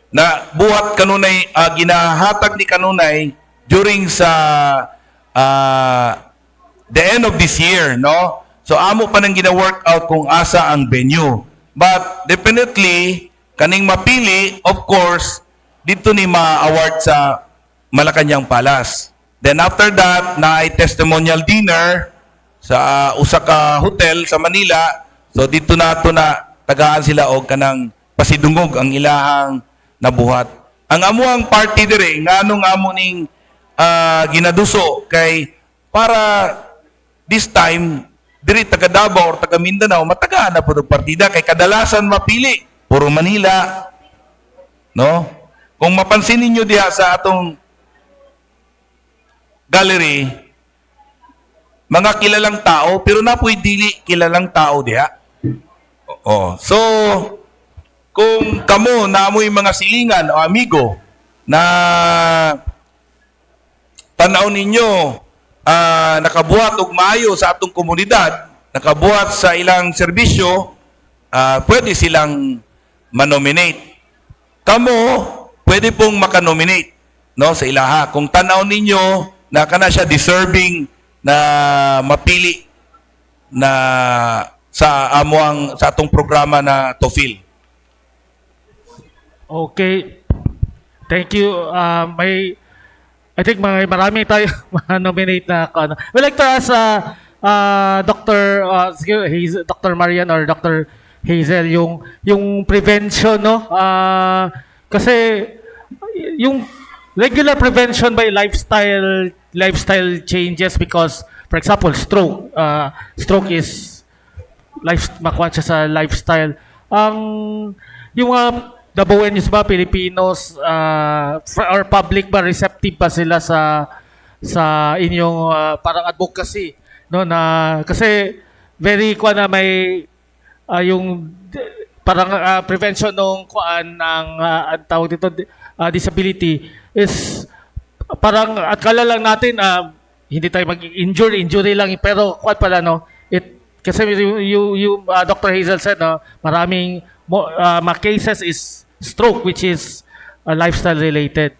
na buhat kanunay ginahatag ni kanunay during sa the end of this year, no? So amo pa nang gina-work out kung asa ang venue. But definitely, kaning mapili, of course, dito ni ma-award sa Malacanang Palace. Then after that, na ay testimonial dinner sa usa ka hotel sa Manila. So dito nato na tagaan sila og kanang pasidungog ang ilahang nabuhat. Ang amuang party dire nganong amo ning ginaduso kay para this time diri taga Davao or taga Mindanao matagaan na pud og partida kay kadalasan mapili puro Manila, no? Kung mapansin ninyo diha sa atong gallery, mga kilalang tao, pero napoy dili kilalang tao diha. Oo. So, kung kamo naamoy mga silingan o amigo na tanaw ninyo nakabuhat og maayo sa atong komunidad, nakabuhat sa ilang serbisyo, pwede silang manominate. Kamo, pwede pong makanominate, no, sa ilaha. Kung tanaw ninyo na kana siya deserving na mapili na sa atong programa na TOEFL. Okay. Thank you. I think marami tayo nominate na ano. We like to ask Dr. Marian or Dr. Hazel yung prevention, no? Kasi yung regular prevention by lifestyle changes, because for example stroke is makuha siya sa lifestyle. Yung Dabawenyos ba, Pilipinos, or public ba, receptive ba sila sa inyong parang advocacy, no, na kasi very na may yung parang prevention ng ang tawag dito disability is parang akala lang natin hindi tayo injury lang, pero pala, no, kasi you Dr. Hazel said, no, maraming cases is stroke, which is lifestyle related.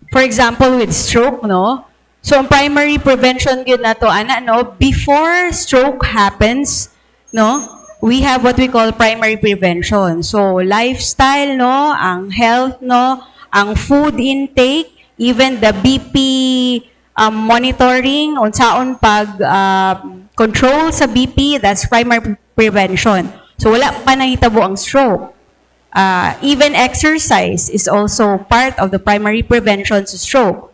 For example, with stroke, no? So, ang primary prevention yun na to, no? Before stroke happens, no? We have what we call primary prevention. So, lifestyle, no? Ang health, no? Ang food intake, even the BP monitoring, unsaon pag control sa BP, that's primary prevention. So, wala pa nahitabo ang stroke. Even exercise is also part of the primary prevention sa stroke.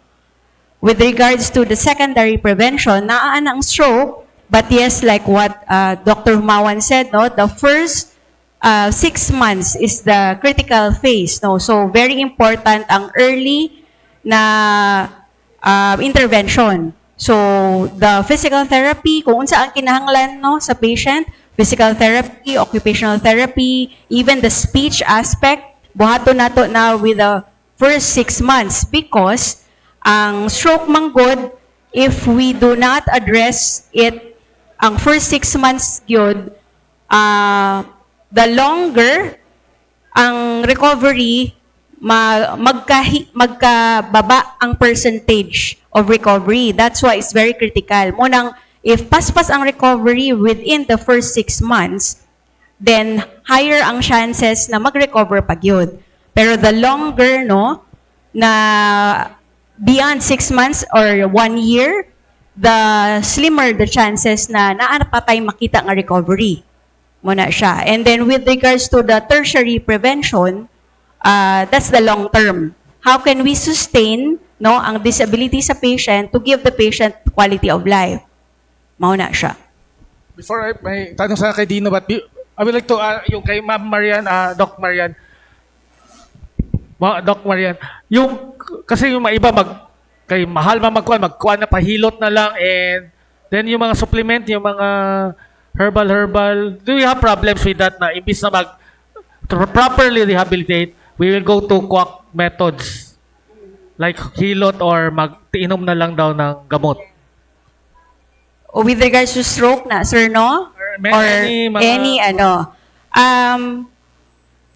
With regards to the secondary prevention, naaan ang stroke, but yes, like what Dr. Humawan said, no, the first 6 months is the critical phase. No? So, very important ang early na intervention. So, the physical therapy, kung unsa ang kinahanglan, no, sa patient, physical therapy, occupational therapy, even the speech aspect, buhato nato na with the first 6 months, because ang stroke manggod, if we do not address it, ang first 6 months yun, the longer ang recovery, magkababa ang percentage of recovery. That's why it's very critical. Munang, if paspas ang recovery within the first 6 months, then higher ang chances na mag-recover pag yun. Pero the longer, no, na beyond 6 months or 1 year, the slimmer the chances na naanap pa tayo makita nga recovery. Muna siya. And then with regards to the tertiary prevention, that's the long term. How can we sustain, no, ang disability sa patient to give the patient quality of life? Mauna siya. Before may tanong sa kay Dino, but I would like to yung kay Ma'am Marian, Doc Marian. Doc Marian, yung kasi yung mga iba kay mahal magkuha na pahilot na lang, and then yung mga supplement, yung mga herbal, do you have problems with that na imbis na properly rehabilitate, we will go to quack methods like hilot or inom na lang daw ng gamot? With regards to stroke na, sir, no? Or any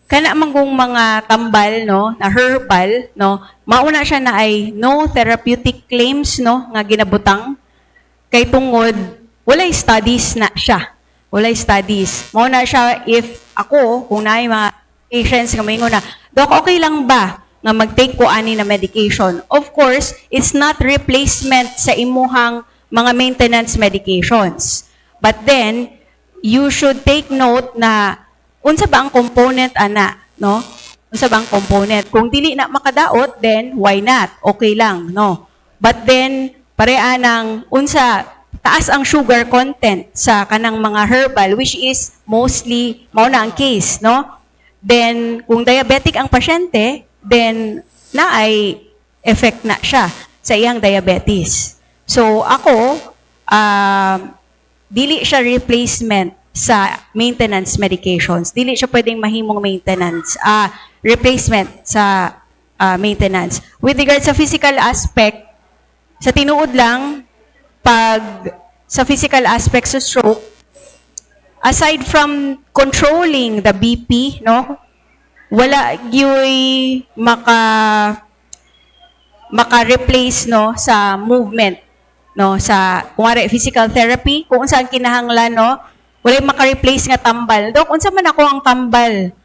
kana manggong mga tambal, no, na herbal, no, mauna siya na ay no therapeutic claims, no, nga ginabutang kay tungod walay studies na siya. Walay studies. Mao na siya if ako, kung naay mga patients nga maingon na, Doc, okay lang ba nga mag-take ko ani na medication? Of course, it's not replacement sa imuhang mga maintenance medications. But then, you should take note na unsa ba ang component ana, no? Unsa ba ang component? Kung dili na makadaot, then why not? Okay lang, no? But then, pareha ng unsa taas ang sugar content sa kanang mga herbal, which is mostly mao na ang case, no? Then, kung diabetic ang pasyente, then naay effect na siya sa iyang diabetes. So, ako, dili siya replacement sa maintenance medications. Dili siya pwedeng mahimong maintenance, replacement sa maintenance. With regards sa physical aspect, sa tinuod lang, pag sa physical aspect sa stroke, aside from controlling the BP, no, wala gyud maka-replace no sa movement, no, sa kunwari physical therapy kung saan kinahanglan, no, wala maka-replace nga tambal. Dok, unsa man ako ang tambal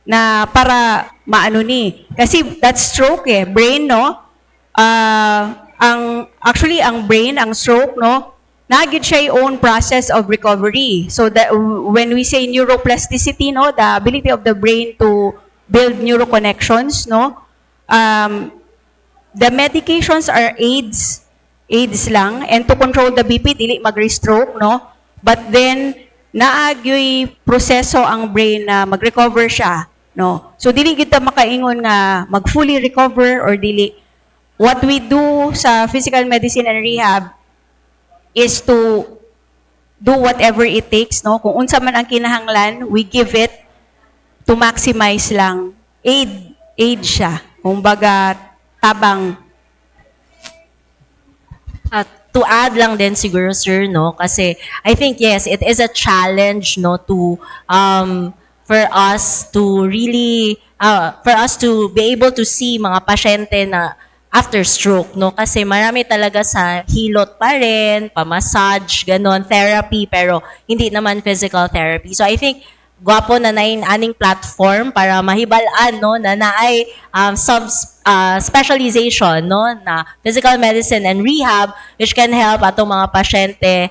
na para maano ni? Kasi that's stroke brain, no? Ang brain, ang stroke, no, nagid siya yung own process of recovery. So that when we say neuroplasticity, no, the ability of the brain to build neuroconnections, no, the medications are aids lang, and to control the BP, dili mag-stroke, no, but then naagyoy proseso ang brain na mag-recover siya, no. So dili kita makaingon nga mag-fully recover or dili. What we do sa physical medicine and rehab is to do whatever it takes, no? Kung unsa man ang kinahanglan, we give it to maximize lang. Aid siya. Kumbaga, tabang. At to add lang din siguro, sir, no, kasi I think yes, it is a challenge, no, to for us to really for us to be able to see mga pasyente na after stroke, no, kasi marami talaga sa hilot pa rin, pa-massage, ganon, therapy, pero hindi naman physical therapy. So I think gwapo na aning platform para mahibalaan, no, na naay specialization, no, na physical medicine and rehab which can help atong mga pasyente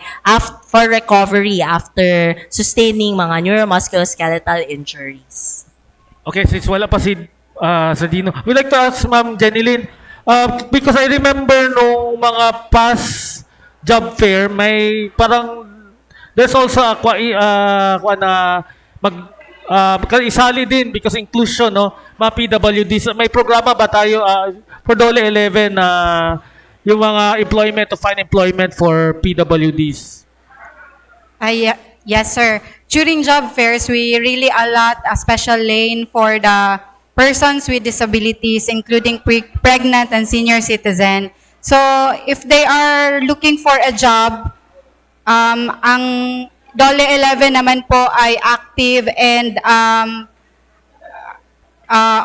for recovery after sustaining mga neuromusculoskeletal injuries. Okay, since wala pa si Dino, we'd like to ask Ma'am Jenilyn, because I remember no mga past job fair, may parang there's also isali din because inclusion, no, mga PWDs. May programa ba tayo for DOLE 11 na yung mga employment to find employment for PWDs? Yes, sir. During job fairs, we really allot a special lane for the persons with disabilities, including pregnant and senior citizen. So, if they are looking for a job, ang DOLE 11 naman po ay active and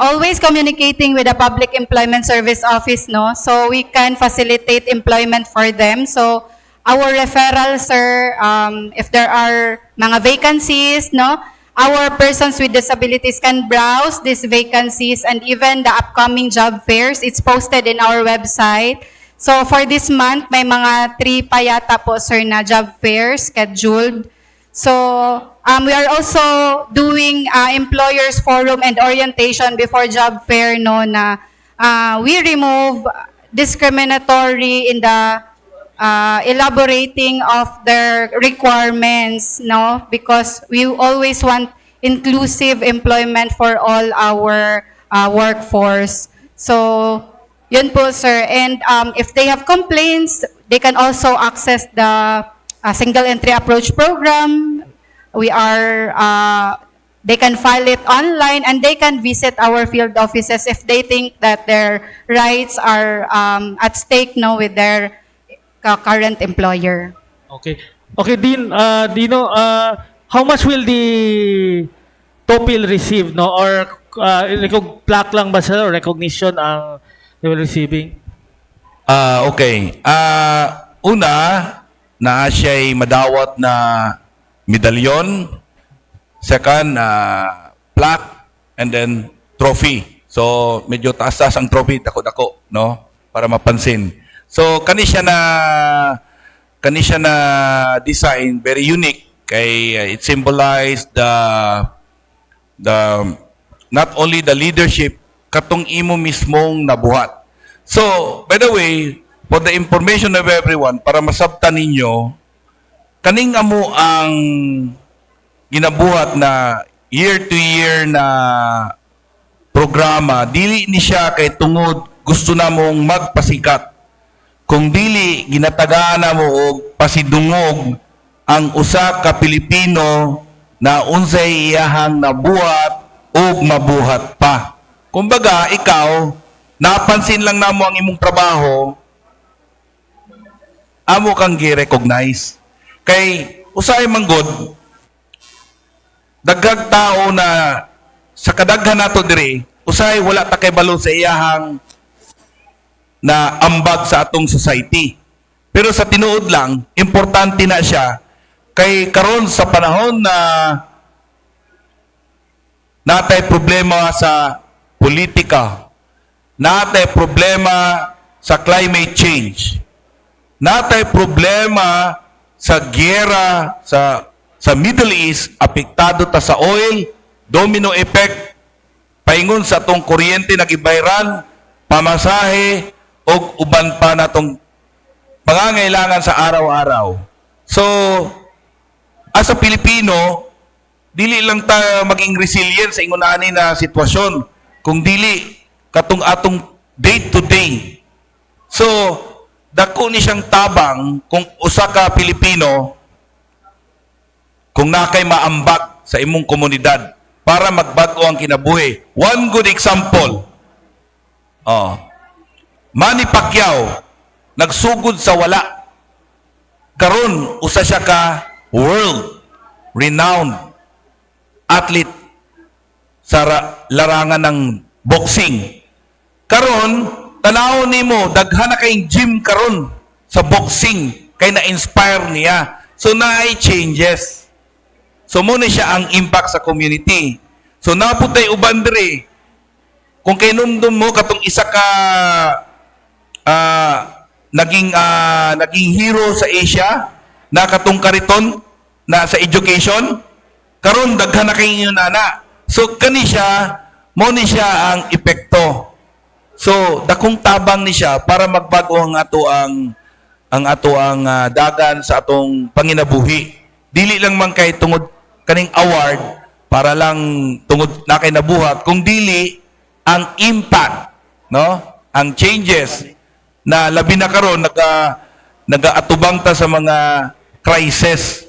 always communicating with the Public Employment Service Office, no? So, we can facilitate employment for them. So, our referral, sir, if there are mga vacancies, no, our persons with disabilities can browse these vacancies and even the upcoming job fairs. It's posted in our website. So for this month, may mga 3 pa yata po, sir, na job fairs scheduled. So we are also doing employers forum and orientation before job fair, no, na we remove discriminatory in the elaborating of their requirements, no, because we always want inclusive employment for all our workforce. So, yun po, sir. And if they have complaints, they can also access the single entry approach program. They can file it online and they can visit our field offices if they think that their rights are at stake, no, with their current employer. Okay. Okay, Dino, how much will the TOEFL receive, no? Or plaque lang ba sila or recognition ang they will receiving? Okay. Una, na siya'y madawat na medallion, second, plaque, and then trophy. So, medyo taas-taas ang trophy, dako-dako, no? Para mapansin. So, kani siya na design, very unique. Kay it symbolized the not only the leadership, katong imo mismong nabuhat. So, by the way, for the information of everyone, para masabtan ninyo, kaning amo ang ginabuhat na year-to-year na programa, dili ni siya kay tungod gusto na mong magpasikat. Kung dili, ginatagaan na mo og pasidungog ang usa ka Pilipino na unsay iyahang nabuhat o mabuhat pa. Kumbaga, ikaw, napansin lang namo ang imong trabaho, amo kang gi-recognize. Kay usay manggod, daghang tao na sa kadaghan nato diri, usay wala ta kay balo sa iyahang na ambag sa atong society. Pero sa tinuod lang, importante na siya kay karon sa panahon na natay problema sa politika, natay problema sa climate change, natay problema sa giyera sa Middle East, apektado ta sa oil, domino effect, paingon sa atong kuryente na gibayran, pamasahe, o uban pa natong pangangailangan sa araw-araw. So, as a Pilipino, dili lang ta maging resilient sa ingon ani na sitwasyon, kung dili katong atong day to day. So, dako ni siyang tabang kung usa ka Pilipino kung nakay maambak sa imong komunidad para magbag-o ang kinabuhi. One good example. Manny Pacquiao nagsugod sa wala. Karon usa siya ka world renowned athlete sa larangan ng boxing. Karon tanaw nimo daghan na kay gym karon sa boxing kay na-inspire niya. So naay changes. So mo ni siya ang impact sa community. So naputay uban diri kung kay numdum mo katong isa ka naging hero sa Asia na katong kariton na sa education karon daghan na kay nana. So kani siya mo ni siya ang epekto. So dakong tabang ni siya para magbago ang ato ang dagan sa atong panginabuhi. Dili lang man kay tungod kaning award para lang tungod na kay nabuhat, kung dili ang impact, no? Ang changes na labi na karon nagaatubang ta sa mga crisis.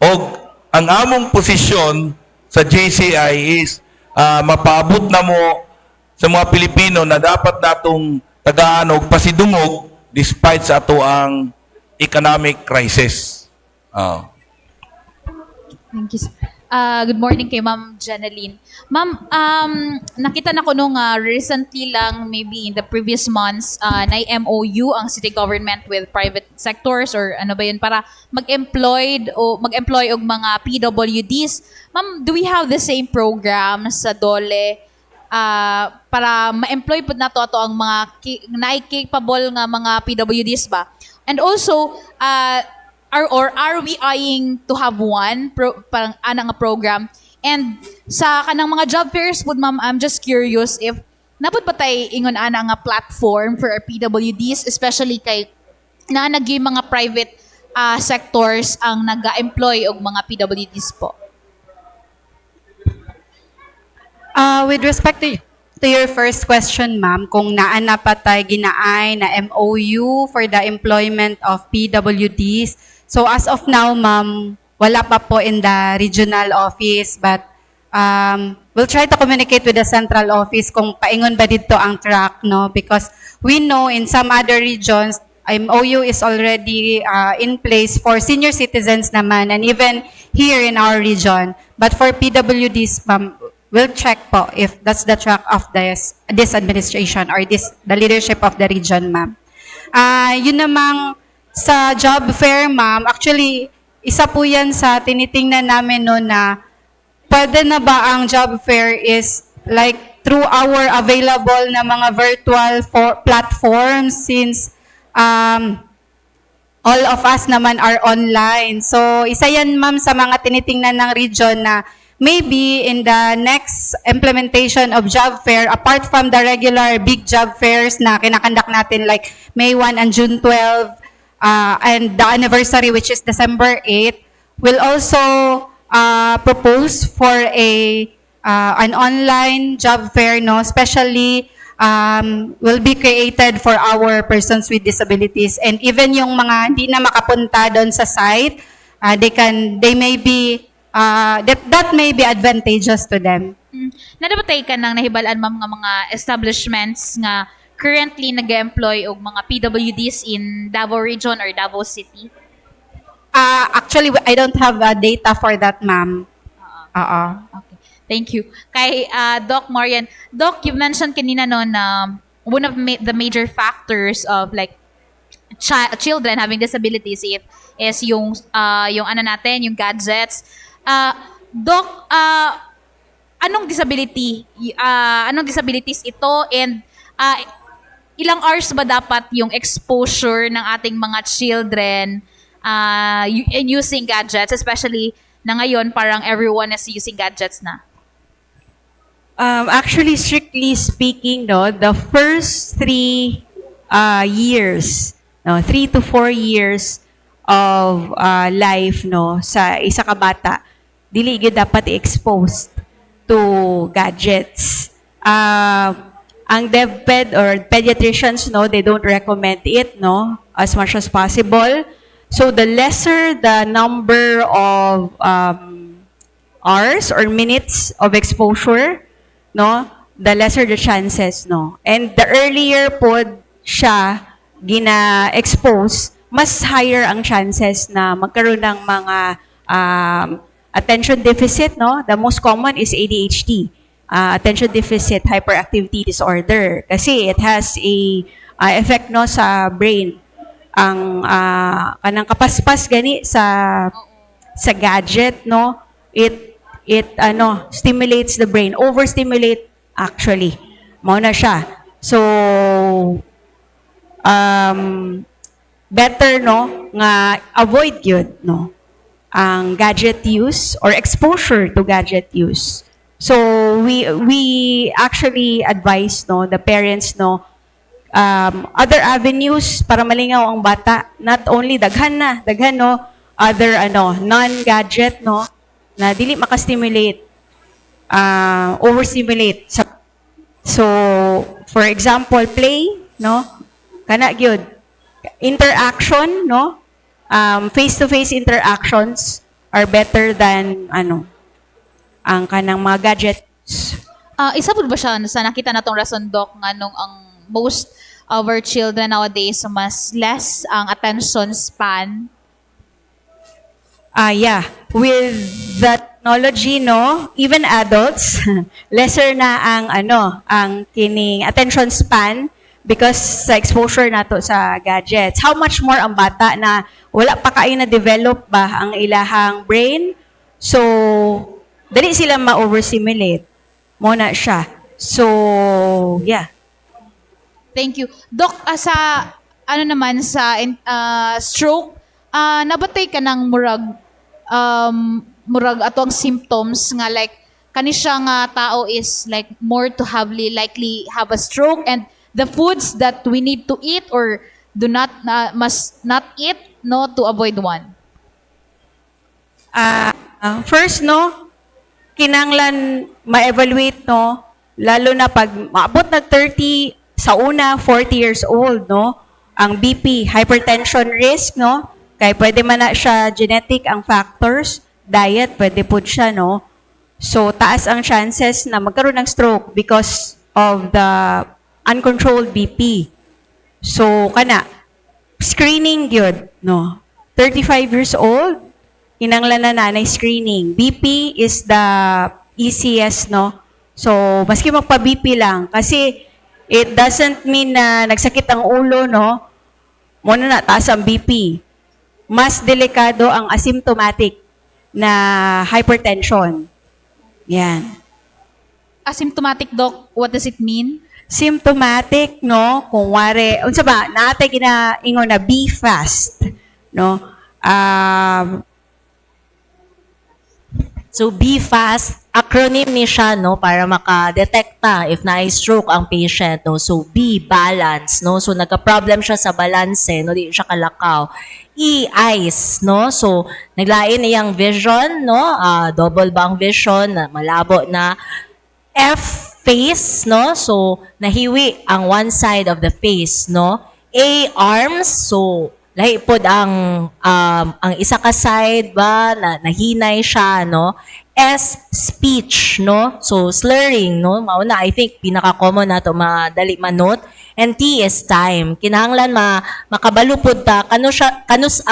Og ang among posisyon sa JCI is mapaabot na mo sa mga Pilipino na dapat natong tagaan og pasidungog despite sa ato ang economic crisis. Thank you. Good morning kay Ma'am Janeline. Ma'am, nakita na ko nung recently lang, maybe in the previous months, na MOU ang city government with private sectors or ano ba yun, para mag-employ og mga PWDs. Ma'am, do we have the same program sa DOLE para ma-employ po na to ato ang mga na-capable nga mga PWDs ba? And also, are we eyeing to have one parang nga program? And sa kanang mga job fairs po, ma'am, I'm just curious if napod pa tay ingon ana nga platform for our PWDs, especially kay nagi mga private sectors ang naga-employ og mga PWDs po. With respect to your first question, ma'am, kung naana pa tayo ginaay na MOU for the employment of PWDs. So as of now, ma'am, wala pa po in the regional office, but we'll try to communicate with the central office kung paingon ba dito ang track, no? Because we know in some other regions, MOU is already in place for senior citizens naman, and even here in our region. But for PWDs, ma'am, we'll check po if that's the track of this administration or the leadership of the region, ma'am. Yun namang sa job fair, ma'am, actually, isa po yan sa tinitingnan namin no na pwede na ba ang job fair is like through our available na mga virtual platforms since all of us naman are online. So, isa yan, ma'am, sa mga tinitingnan ng region na maybe in the next implementation of job fair, apart from the regular big job fairs na kinakandak natin like May 1 and June 12, and the anniversary which is December 8, we'll also propose for an online job fair, no, especially will be created for our persons with disabilities, and even yung mga hindi na makapunta doon sa site, they may be that may be advantageous to them. Nadabatay ka nang nahibalaan, ma'am, nga mga establishments nga currently nag-employ og mga PWDs in Davao Region or Davao City? Actually, I don't have data for that, ma'am. Okay. Thank you. Kay Doc Marian. Doc, you mentioned kanina no na one of the major factors of like children having disabilities is yung ano natin, yung gadgets. Doc, anong disabilities ito, and ilang hours ba dapat yung exposure ng ating mga children in using gadgets, especially na ngayon parang everyone is using gadgets na? Actually, strictly speaking, no, the first 3 years, no, 3 to 4 years of life, no, sa isa ka bata, dili gyud dapat i-exposed to gadgets. Ang DepEd or pediatricians, no, they don't recommend it, no, as much as possible. So the lesser the number of hours or minutes of exposure, no, the lesser the chances, no. And the earlier po siya gina-expose, mas higher ang chances na magkaroon ng mga attention deficit, no. The most common is ADHD, attention deficit hyperactivity disorder, kasi it has a effect, no, sa brain. Ang kanang kapaspas gani sa gadget, no, it stimulates the brain, overstimulate actually, mao na siya. So better, no, nga avoid yun, no, ang gadget use or exposure to gadget use. So we actually advise, no, the parents, no, other avenues para malingaw ang bata, not only daghan, no, other non-gadget, no, na dili makastimulate, overstimulate. So for example, play, no, kana gyud, interaction, no, face-to-face interactions are better than ang kanang mga gadgets. Isa po ba siya sa nakita natong rason, Doc, nga nung ang most of our children nowadays mas less ang attention span? Yeah, with the technology, no, even adults, lesser na ang kining attention span because sa exposure nato sa gadgets. How much more ang bata na wala pa kayo na develop ba ang ilahang brain? So dali sila ma-overstimulate. Mo na siya. So, yeah. Thank you. Doc, sa naman sa stroke, nabatay ka ng murag atong symptoms nga like kani siya nga tao is like more to likely have a stroke, and the foods that we need to eat or must not eat, no, to avoid one. First, no, kinanglan ma-evaluate, no, lalo na pag maabot na 30 sa una 40 years old, no, ang BP, hypertension risk, no, kay pwede man na siya genetic ang factors, diet pwede po siya, no. So taas ang chances na magkaroon ng stroke because of the uncontrolled BP. So kana screening gyud, no, 35 years old kinanglan na nanay screening. BP is the ECS, no? So, maski magpa-BP lang, kasi it doesn't mean na nagsakit ang ulo, no? Muna na, taas ang BP. mas delikado ang asymptomatic na hypertension. Yan. Asymptomatic, Doc, what does it mean? Symptomatic, no? Kung wari, unsa ba, naatay ginaingon na be fast, no? So be fast, acronym ni siya no para maka-detekta if na-stroke ang patient no. So B, balance no. So nagka-problem siya sa balance no, di siya kalakaw. E, eyes no. So naglain iyang vision no, double ba ang vision, na malabo na. F, face no. So nahiwi ang one side of the face no. A, arms. So lahi pod ang isa ka side ba na nahinay siya no. S, speech no. So slurring no, mao na I think pinaka-common nato madali manot. And T is time. Kinahanglan makabalo pod ta kanus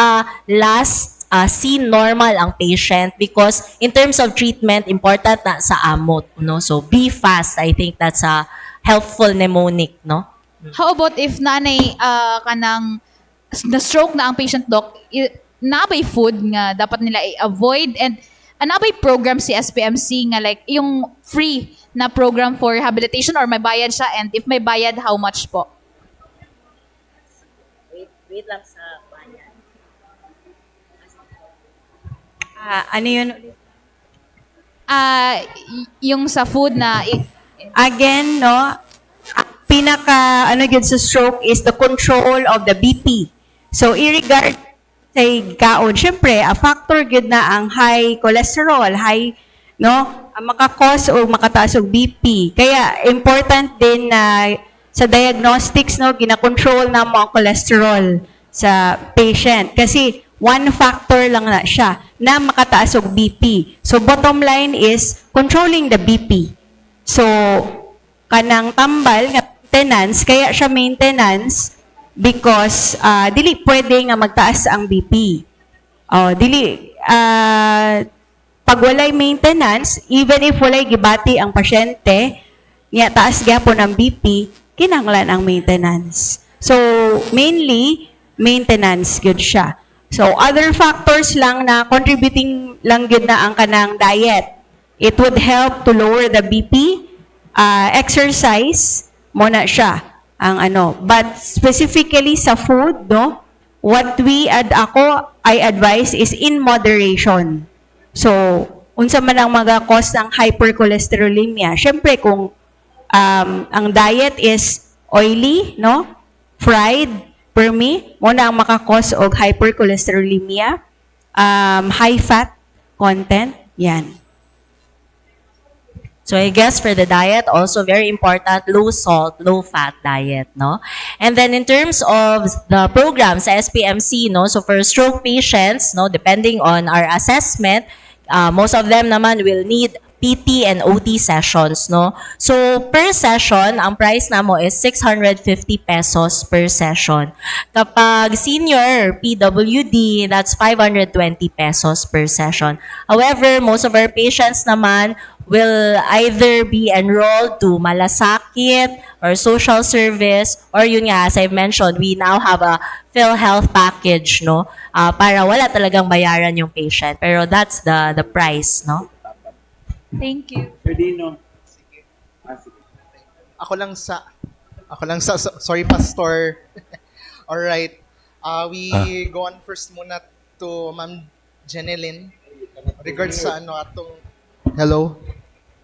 last seen normal ang patient because in terms of treatment important na sa amot no. So be fast, I think that's a helpful mnemonic no. How about if nanay kanang na-stroke na ang patient, Doc, nabay food nga dapat nila i-avoid and nabay program si SPMC nga like yung free na program for rehabilitation or may bayad siya and if may bayad, how much po? Wait lang sa banyan. Ano yun? Yung sa food na Again, no, pinaka ano yun sa stroke is the control of the BP. So, i-regard sa kaon, syempre, a factor good na ang high cholesterol, high, no, ang makakos o makataas og BP. Kaya, important din na sa diagnostics, no, gina-control na mo ang cholesterol sa patient. Kasi, one factor lang na siya na makataas og BP. So, bottom line is controlling the BP. So, kanang tambal nga maintenance, kaya siya maintenance because dili pwede nga magtaas ang BP. Pag walay maintenance, even if walay gibati ang pasyente, nga taas gyapon ang BP, kinahanglan ang maintenance. So, mainly, maintenance good siya. So, other factors lang na contributing lang good na ang kanang diet. It would help to lower the BP, exercise, mo na siya ang ano. But specifically sa food, no, what I advise is in moderation. So, unsa man ang mag-cause ng hypercholesterolemia? Syempre, kung ang diet is oily, no, fried, permi, mo na ang makakause og hypercholesterolemia, high fat content, yan. So I guess for the diet, also very important, low salt, low fat diet, no? And then in terms of the program sa SPMC, no? So for stroke patients, no, depending on our assessment, most of them naman will need PT and OT sessions, no? So per session, ang price namo is 650 pesos per session. Kapag senior PWD, that's 520 pesos per session. However, most of our patients naman will either be enrolled to malasakit or social service or yun nga, as I've mentioned, we now have a PhilHealth package, no? Para wala talagang bayaran yung patient. Pero that's the price, no? thank you. Ako lang sa sorry pastor. All right. We go on first muna to Ma'am Jeneline regards sa atong hello.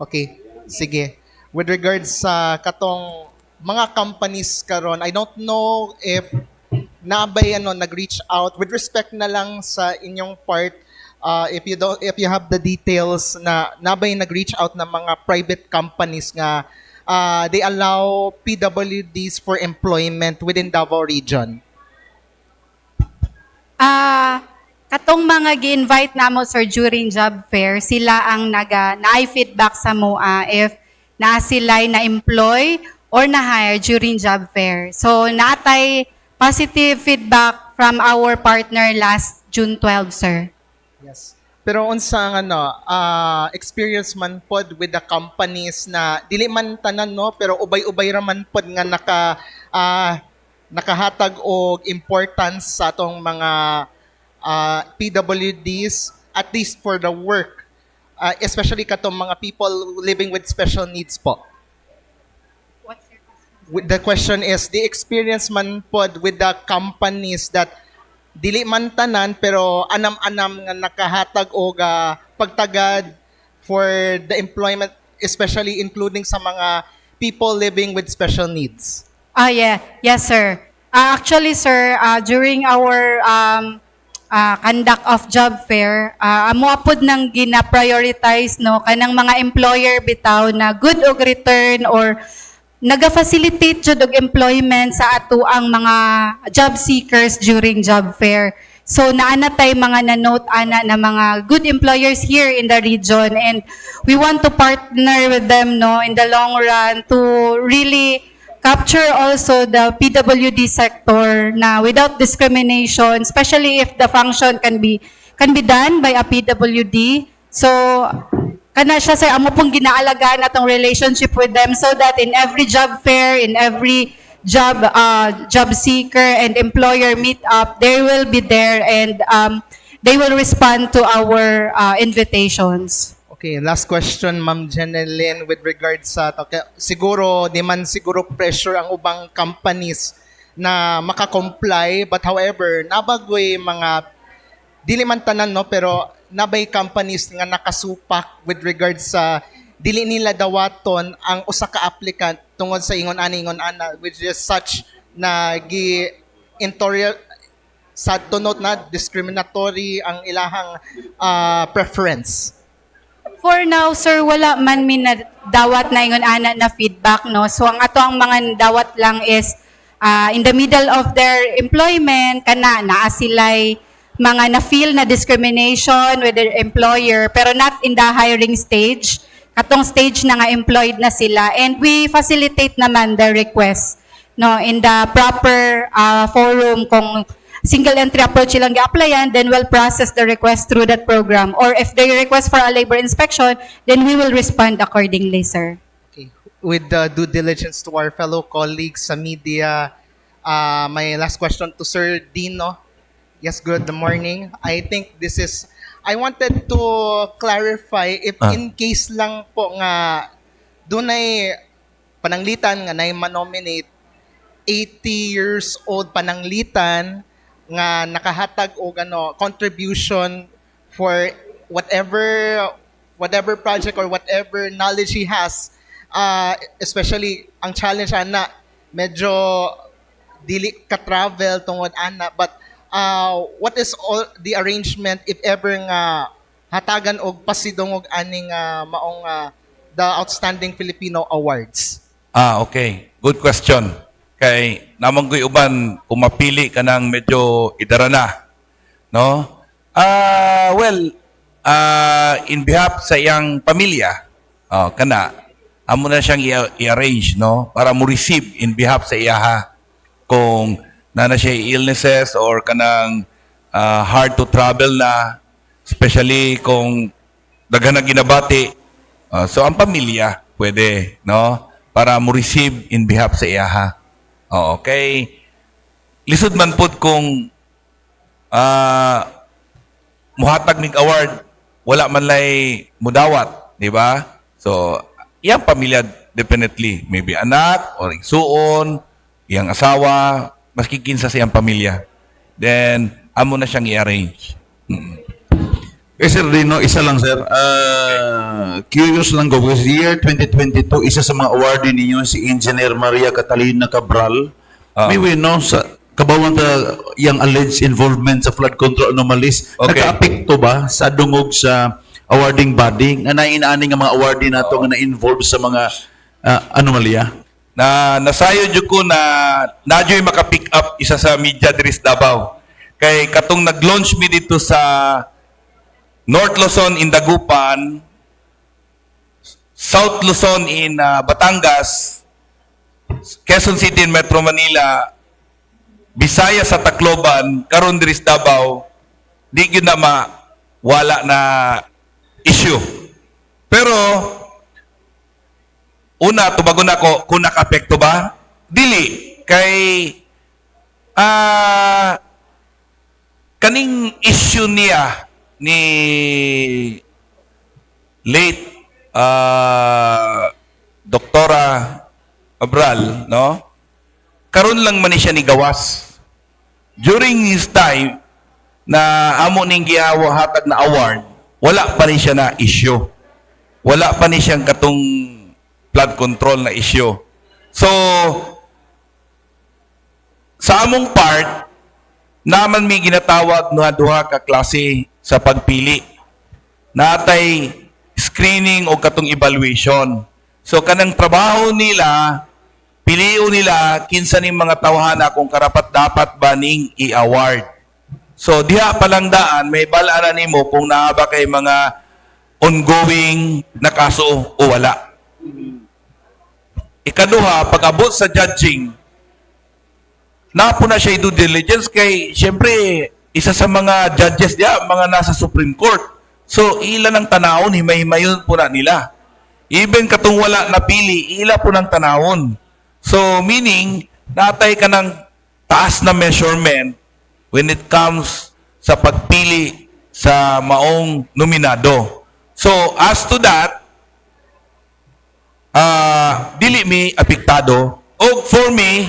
Okay. Sige. With regards sa katong mga companies karon, I don't know if nabay nag-reach out with respect na lang sa inyong part. If you have the details na nabay nag-reach out na mga private companies nga they allow PWDs for employment within Davao region. Katong mga gi-invite namo sir during job fair, sila ang naay feedback sa MOA if na sila na-employ or na-hire during job fair. So natay positive feedback from our partner last June 12, sir. Yes. Pero unsa experience man pod with the companies na dili man tanan pero ubay-ubay ra man pod nga nakahatag og importance sa atong mga PWDs, at least for the work, especially katong mga people living with special needs po. The question is, the experience man pod with the companies that dili man tanan pero anam-anam nga nakahatag og pagtagad for the employment, especially including sa mga people living with special needs. Yeah. Yes, sir. Actually, sir, during our conduct of job fair, amo apod nang gina-prioritize no kanang mga employer bitaw na good og return or naga-facilitate jud og employment sa ato ang mga job seekers during job fair. So naana tay mga na-note ana na mga good employers here in the region, and we want to partner with them no in the long run to really capture also the PWD sector na without discrimination, especially if the function can be done by a PWD. So kana siya, sir, amo pong ginaalagaan atong relationship with them so that in every job fair, in every job seeker and employer meet up, they will be there and they will respond to our invitations. Okay, last question, Ma'am Jeneline, with regards sa siguro di man siguro pressure ang ubang companies na makakomply, but however nabagoy mga dili man tanan no, pero nabay companies nga nakasupak with regards sa dili nila dawaton ang usa ka applicant tungod sa ingon ana, which is such na sad to note na discriminatory ang ilahang preference. For now, sir, wala man min na dawat na ingon ana na feedback no. So ang ato ang mga dawat lang is in the middle of their employment kana naa sila'y mga na-feel na discrimination with their employer pero not in the hiring stage. Katong stage na nga employed na sila, and we facilitate naman their request no in the proper forum. Kung single entry approach silang gi-applyan, then we'll process the request through that program, or if they request for a labor inspection, then we will respond accordingly, sir. Okay. With the due diligence to our fellow colleagues sa media, my last question to Sir Dino. Yes, good morning. I think I wanted to clarify if in case lang po nga dunay pananglitan nga nay manominate 80 years old pananglitan nga nakahatag og contribution for whatever project or whatever knowledge he has, especially ang challenge ana medyo dili ka travel tungod ana, but what is all the arrangement if ever nga hatagan og pasidong og aning maong the Outstanding Filipino Awards? Okay. Good question. Kay namanggoy uban kung mapili ka ng medyo idarana, no? In behalf sa iyang pamilya, kana amo na siyang i-arrange, no, para mo receive in behalf sa iyaha kung na siya illnesses or kanang hard to travel na, especially kung daghan na ginabati. So ang pamilya pwede, no, para mo receive in behalf sa iyaha. Okay. Lisod man pod kung muhatag ning award, wala man lay mudawat, di ba? So iyang pamilya definitely, maybe anak or igsuon, iyang asawa, maski kinsa sa iyang pamilya, then amo na siyang i-arrange. Sir Dino, isa lang sir. Curious lang ko, because year 2022, isa sa mga awardee ninyo si Engineer Maria Catalina Cabral. May we know sa kabawang yung alleged involvement sa flood control anomalies. Okay. Naka-apekto ba sa dungog sa awarding body? Nga nainaani nga mga awardee nato nga na-involve sa mga anomalya? Na nasayo jud ko na nadyo'y maka-pick up isa sa media diri sa Davao. Kay katong nag-launch mi dito sa North Luzon in Dagupan, South Luzon in Batangas, Quezon City in Metro Manila, Visayas sa Tacloban, karon diri sa Davao, di gyud na wala na issue. Pero una, tubagon ako kung naka-apekto ba? Dili. Kay kaning issue niya ni late Doktora Abral, no? Karon lang man ni siya ni gawas. During his time na amo ning gihatag na award, wala pa ni siya na issue. Wala pa ni siyang katong flood control na issue. So, sa among part, naman may ginatawag na duha ka klase sa pagpili. Natay screening o katong evaluation. So, kanang trabaho nila, piliyo nila kinsa ning mga tawhana kung karapat-dapat ba ning i-award. So, diha pa lang daan, may balaan nimo kung naa ba kay mga ongoing na kaso o wala. Ikaduha, pag-abot sa judging, napo na siya due diligence kay, siyempre, isa sa mga judges diya, mga nasa Supreme Court. So, ilan ang tanawon, himay-himayon po na nila. Even katong wala napili, ila po ng tanawon. So, meaning, natay ka ng taas na measurement when it comes sa pagpili sa maong nominado. So, as to that, dili mi apektado. O for me,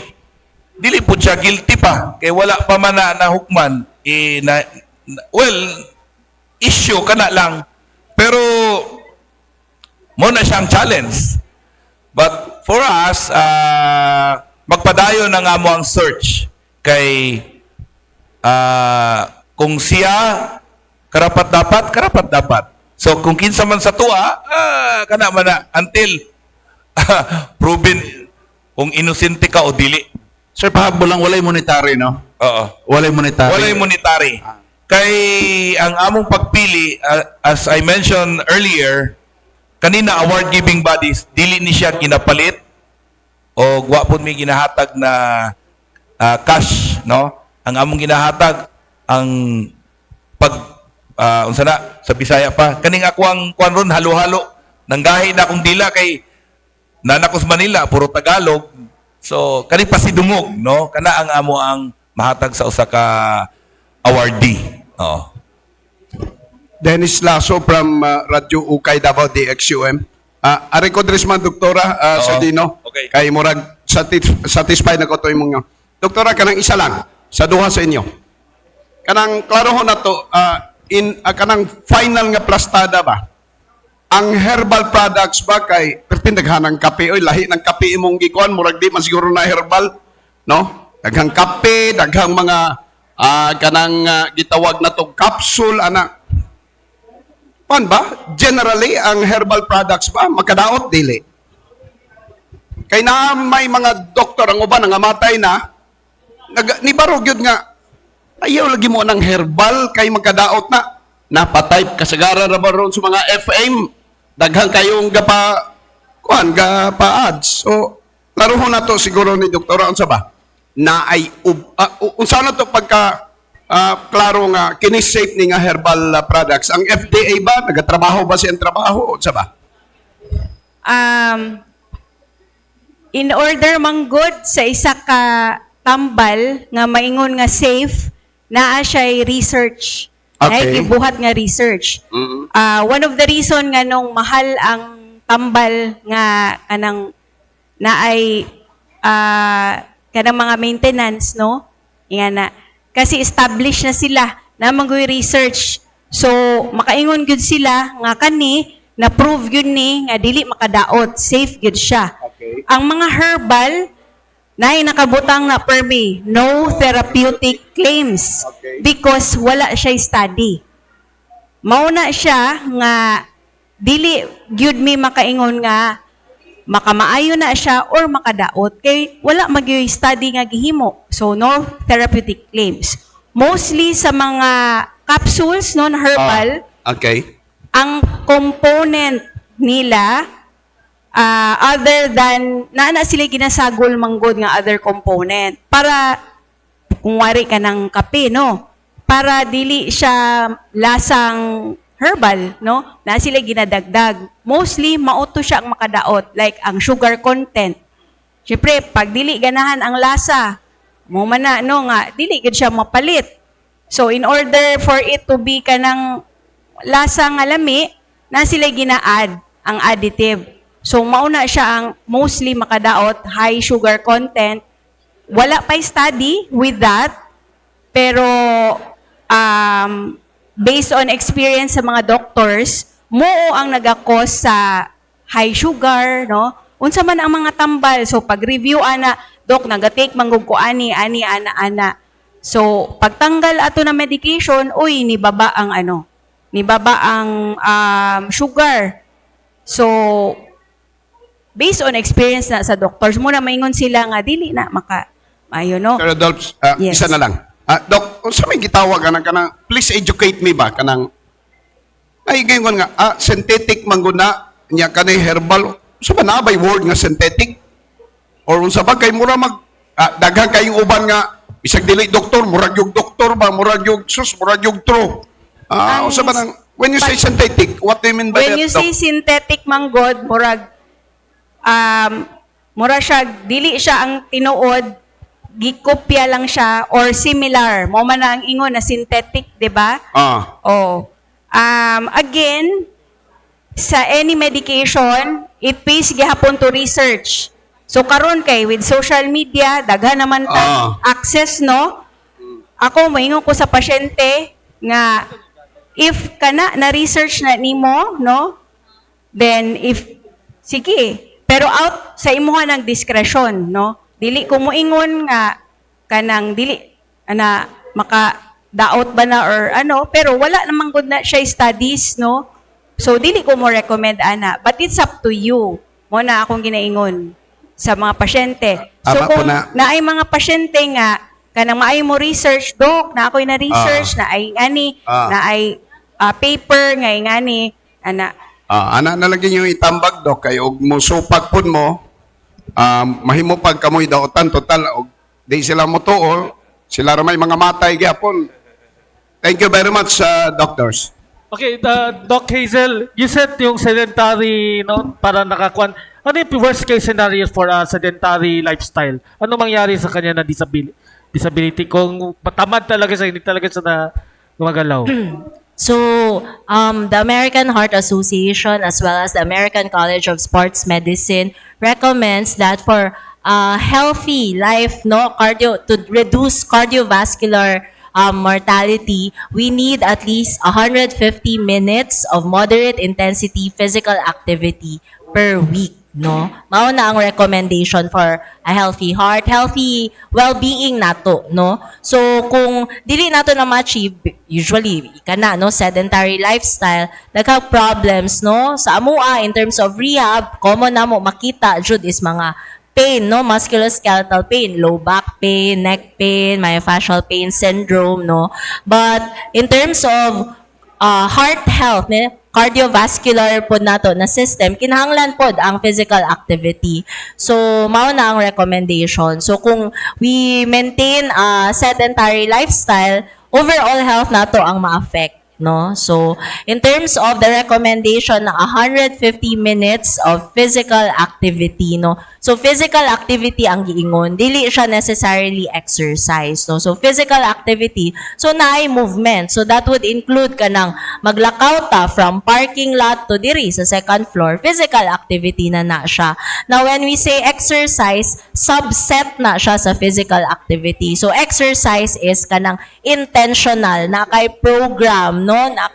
dili po siya guilty pa. Kaya wala pa man na hukman. Well, issue ka na lang. Pero, mo na siyang challenge. But for us, magpadayon na nga mo ang search. Kay, kung siya, karapat-dapat. So, kung kinsa man sa tuwa, kana man na, until proven kung inosente ka o dili. Sir, pahabol lang, walay monetary, no? Oo. Walay monetary. Walay monetary. Kay ang among pagpili, as I mentioned earlier, kanina award-giving bodies, dili ni siya ginapalit o gwapon may ginahatag na cash, no? Ang among ginahatag, ang unsa na, sa Bisaya pa, kaning ako ang kuan ron, halo-halo. Nanggahi na akong dila kay nanakos Manila, puro Tagalog. So, kani pasidungog, no? Kana ang amo ang mahatag sa usa ka awardee. Oo. Dennis Lasso from Radyo Ukay Davao DXUM. Ari ko dres man doktora sa Dino. Okay. Kay murag satisfied na ko to imong doktora kanang isa lang sa duha sa inyo. Kanang klaro ho na to kanang final nga plastada ba? Ang herbal products ba kay pertindaghanang kape oy lahi ng kape imong gikuan murag di man siguro na herbal, no? Daghang kape, daghang mga kanang gitawag na to capsule ana. Pan ba? Generally ang herbal products ba makadaot dili? Kay na may mga doktor ang uban nga matay na nibarog yun nga ayaw lagi mo ng herbal kay makadaot na napatay kasagaran ra ba ron sa mga FM daghang kayong gapa ads. So, laro ho na to siguro ni Doktora, unsa ba? Na ay, unsa na to pagka, klaro nga, kinisafe ni nga herbal products. Ang FDA ba? Nagatrabaho ba siyang trabaho? Unsa ba? In order manggod sa isa ka tambal nga maingon nga safe, naa siya'y research. Okay. Ay, ibuhat nga research. One of the reason nga nung mahal ang tambal nga kanang naay kanang mga maintenance, no? Nga na. Kasi established na sila na mangoy research. So, makaingon gyud sila nga kani na prove gyud ni nga dili makadaot, safe gyud siya. Okay. Ang mga herbal nay nakabutang na permi, no therapeutic claims because wala siya study. Mauna siya nga dili gyud mi makaingon nga makamaayo na siya or makadaot kay wala magyoy study nga gihimo. So no therapeutic claims. Mostly sa mga capsules no na herbal, Okay. ang component nila other than na sila ginasagol manggod nga other component para kung wari ka ng kape no para dili siya lasang herbal no na sila ginadagdag mostly mauto siya ang makadaot like ang sugar content. Syempre pag dili ganahan ang lasa mo man na no nga dili gid siya mapalit. So in order for it to be kanang lasa nga lami, na sila gina-add ang additive. So mauna siya ang mostly makadaot high sugar content. Wala pa study with that, pero based on experience sa mga doctors, moo ang nagakos sa high sugar, no? Unsa man ang mga tambal. So pag-review ana, doc nagatake manggug ko ani ana. So pagtanggal ato na medication, uy nibaba ang nibaba ang sugar. So based on experience na sa doctors, muna maingon sila nga dili na maayo no. Dr. Adolph, Yes. isa na lang. Doc, sa may gitawag kanang please educate me ba kanang ay gayon nga synthetic mangguna nya kanay herbal. Sa ba na bay word nga synthetic? Or unsa ba kay mura mag daghang kayong uban nga bisag dili doktor, murag yung doktor ba, murag yung sus, murag yung true. Unsa ba nang when you say synthetic, what do you mean by When that? you say synthetic manggod, murag mura siya dili siya ang tinuod, gikopya lang siya or similar. Mo man na ang ingon na synthetic, di ba? Oh. Again, sa any medication, it pays gihapon to research. So karon kay with social media, daghan naman ta access no. Ako moingon ko sa pasyente nga if kana na research na nimo no, then if sige, pero out sa imuha ng discretion no. Dili ko moingon nga kanang dili ana maka daot ba na or pero wala namang good na siya studies no. So dili ko mo recommend ana, but it's up to you. Mo na akong ginaingon sa mga pasyente. So Ama kung po na. naay mga pasyente nga kanang maayo mo research, doc, na ako'y na research, na ay ngani, na ay paper nga ngani ana. Ana na lagi yung itambag do kay og mo supag pud mo mahimo pag kamoy daotan total og di sila mo tuol, sila ra may mga matay gyapon. Thank you very much doctors. Okay, Doc Hazel, you said yung sedentary, no, para nakakuan. Ano yung worst case scenario for a sedentary lifestyle? Ano mangyari sa kanya na disability kung tamad talaga siya, hindi talaga siya na gumagalaw? So, the American Heart Association as well as the American College of Sports Medicine recommends that for a healthy life, no, to reduce cardiovascular mortality, we need at least 150 minutes of moderate intensity physical activity per week. No, mao na ang recommendation for a healthy heart, healthy well-being nato, no. So kung dili nato na ma-achieve, usually kana no sedentary lifestyle, nagka problems no sa amua in terms of rehab, common na mo makita jud is mga pain, no, musculoskeletal pain, low back pain, neck pain, myofascial pain syndrome, no. But in terms of heart health, cardiovascular po nato na system, kinahanglan pod ang physical activity. So, mao na ang recommendation. So, kung we maintain a sedentary lifestyle, overall health nato ang ma-affect. No? So, in terms of the recommendation na 150 minutes of physical activity, no? So, physical activity ang giingon, dili siya necessarily exercise, no? So, physical activity, so naay movement. So, that would include kanang maglakaw ta from parking lot to diri sa second floor. Physical activity na siya. Now, when we say exercise, subset na siya sa physical activity. So, exercise is kanang intentional, na kay program, no, na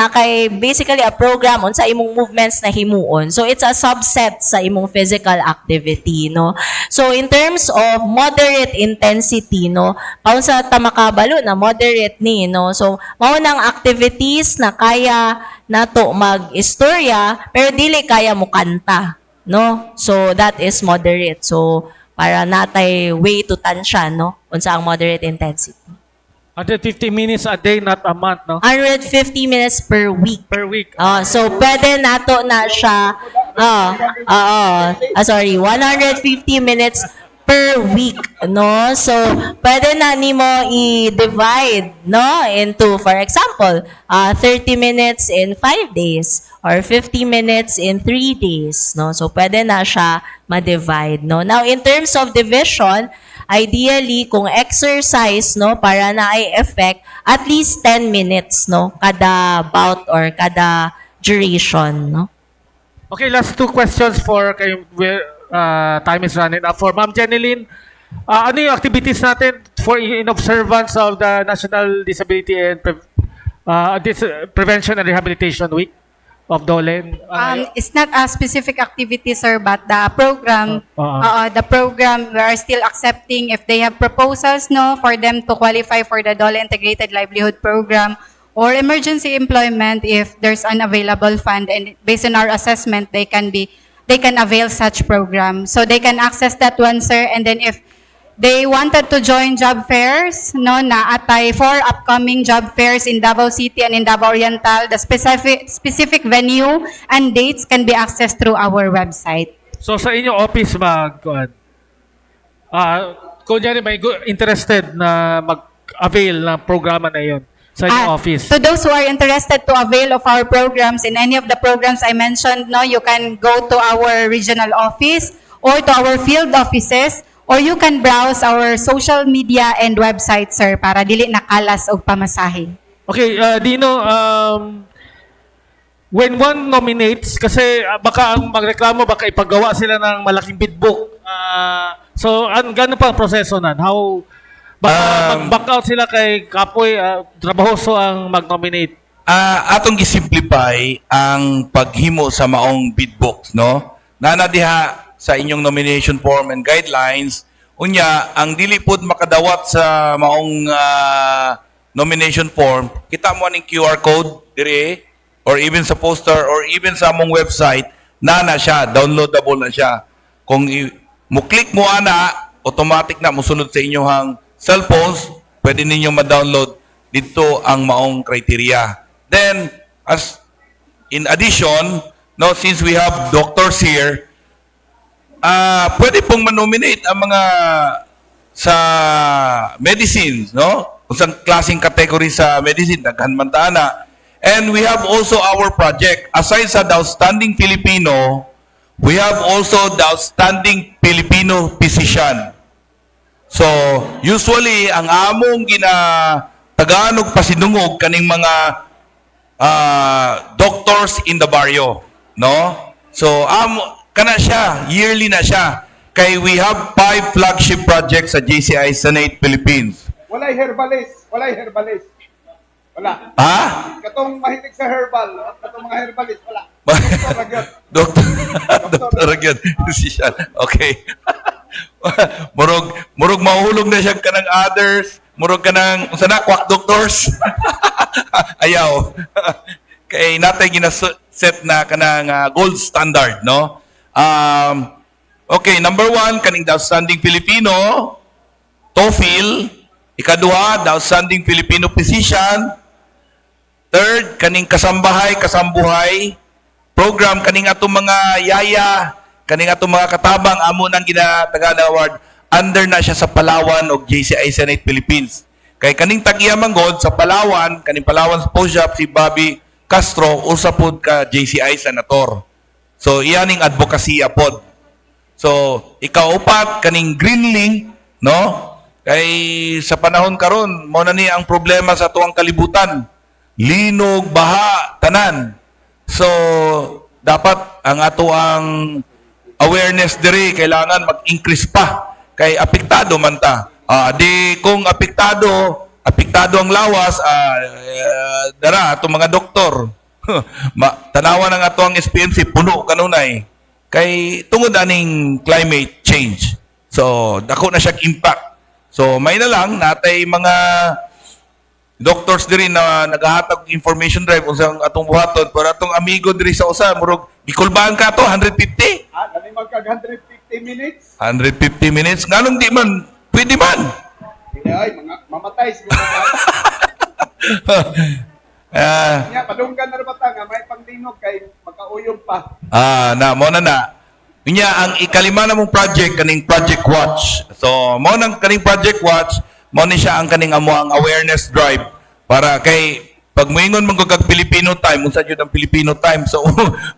kay basically a program on sa imong movements na himuon. So it's a subset sa imong physical activity, no. So in terms of moderate intensity, no, paun sa tamakabalo na moderate ni, no. So mao nang activities na kaya nato mag-istorya pero dili kaya mo kanta, no. So that is moderate. So para natay way to tansya, no, unsa ang moderate intensity. 150 minutes a day, not a month, no? 150 minutes per week. Per week. So pwede nato na siya 150 minutes per week, no? So, pwede na nimo i-divide, no, into, for example, 30 minutes in 5 days or 50 minutes in 3 days, no? So, pwede na siya ma-divide, no? Now, in terms of division, ideally, kung exercise, no, para na ay effect, at least 10 minutes, no, kada bout or kada duration, no? Okay, last two questions for kay time is running up. For Ma'am Jeneline, ano yung activities natin for in observance of the National Disability and Prevention and Rehabilitation Week of DOLE? It's not a specific activity, sir, but the program, we are still accepting if they have proposals, no, for them to qualify for the DOLE Integrated Livelihood Program or emergency employment if there's an available fund, and based on our assessment, they can avail such program. So they can access that one, sir, and then if they wanted to join job fairs, no, na atay for upcoming job fairs in Davao City and in Davao Oriental, the specific venue and dates can be accessed through our website. So sa inyong office kung yan may interested na mag-avail ng programa na yon sa inyong office. To those who are interested to avail of our programs, in any of the programs I mentioned, no, you can go to our regional office or to our field offices, or you can browse our social media and website, sir, para dili nakalas og pamasahe. Okay, Dino, when one nominates, kasi baka ang magreklamo, baka ipagawa sila ng malaking bid book. So, gano'n pa ang proseso nan? How, baka mag-back out sila kay Kapoy, trabahoso ang mag-nominate? Atong gisimplify ang paghimo sa maong bid book, no? Nanadiha sa inyong nomination form and guidelines, unya, ang dili pod makadawat sa maong nomination form, kita mo aning QR code dire, or even sa poster, or even sa among website, na siya, downloadable na siya. Kung mo-click mo ana, automatic na musulod sa inyong cellphones, pwede ninyong ma-download dito ang maong criteria. Then, as in addition, no, since we have doctors here, pwede pong manominate ang mga sa medicines, no? Kung saan klaseng category sa medicine, daghan man ta na. And we have also our project. Aside sa the Outstanding Filipino, we have also the Outstanding Filipino Physician. So, usually, ang among Tagalog pasinungog kaning mga doctors in the barrio, no? So, kana siya, yearly na siya. Kay we have 5 flagship projects sa JCI Senate Philippines. Walay herbalist. Wala. Ha? Katong mahilig sa herbal, katong mga herbalist, wala. Doktor Ragyod. Physician. Okay. murog mahulog na siya kanang others. Murog ka ng, sana, quack doctors. Ayaw. Kay natay gina-set na kanang gold standard, no? Okay, number 1, kaning the Outstanding Filipino, TOEFL. Ikaduha, the Outstanding Filipino Physician. Third, kaning kasambuhay program, kaning atong mga yaya, kaning atong mga katabang, amo nang ginatagan award, under na siya sa Palawan o JCI Senate Philippines. Kay kaning tag-iamang sa Palawan, kaning Palawan Spojap, si Bobby Castro, usa pod ka JCI Senator. So, iyaning advokasya pod. So, ikaupat, kaning Greenling, no? Kay sa panahon karon, mo na ni ang problema sa tuwang kalibutan. Linog, baha, tanan. So, dapat ang ato ang awareness diri kailangan mag-increase pa. Kay apektado man ta. Di kung apektado ang lawas, dara ato mga doktor. Tanawan ang ato ang SPMC, puno kanunay. Kay tungod aning climate change. So, dako na siya impact. So, may na lang natay mga doctors diri na nagahatag information drive unsang atong buhaton para atong amigo diri sa usa murog gikulbaan ka to 150. Dali magkag 150 minutes. 150 minutes nganong di man pwede man. Ay, mga mamatay siguro. Padunggan na ba ta nga may pangdinog kay magkauyog pa. Na mo na. Unya, ang ikalima na mong project, kaning Project Watch. So, mo nang kaning Project Watch, mo ni siya ang kaning amo ang awareness drive para kay pag moingon man kag Filipino time, unsa jud ang Filipino time. So,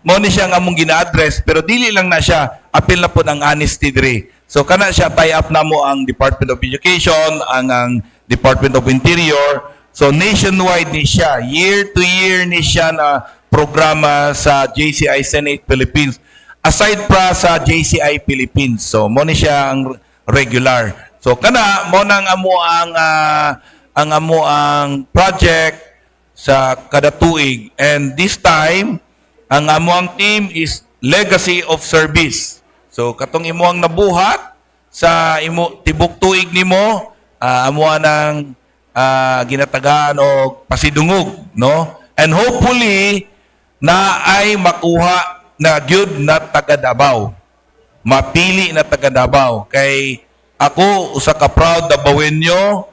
mo ni siya ang among gina-address, pero dili lang na siya, apil na po ng honesty diri. So, kana siya tie up na mo ang Department of Education, ang Department of Interior. So, nationwide ni siya. Year to year ni siya na programa sa JCI Senate Philippines. Aside pa sa JCI Philippines. So, mo ni siya ang regular. So, kana mo nang amo ang project sa kada tuig. And this time, ang amo ang team is Legacy of Service. So, katong imo ang nabuhat sa imo tibok tuig nimo, amo ang ginatagaan o pasidungog, no? And hopefully na ay makuha na gyud na taga Davao. Mapili na taga Davao. Kay ako usa ka proud Davaoenyo,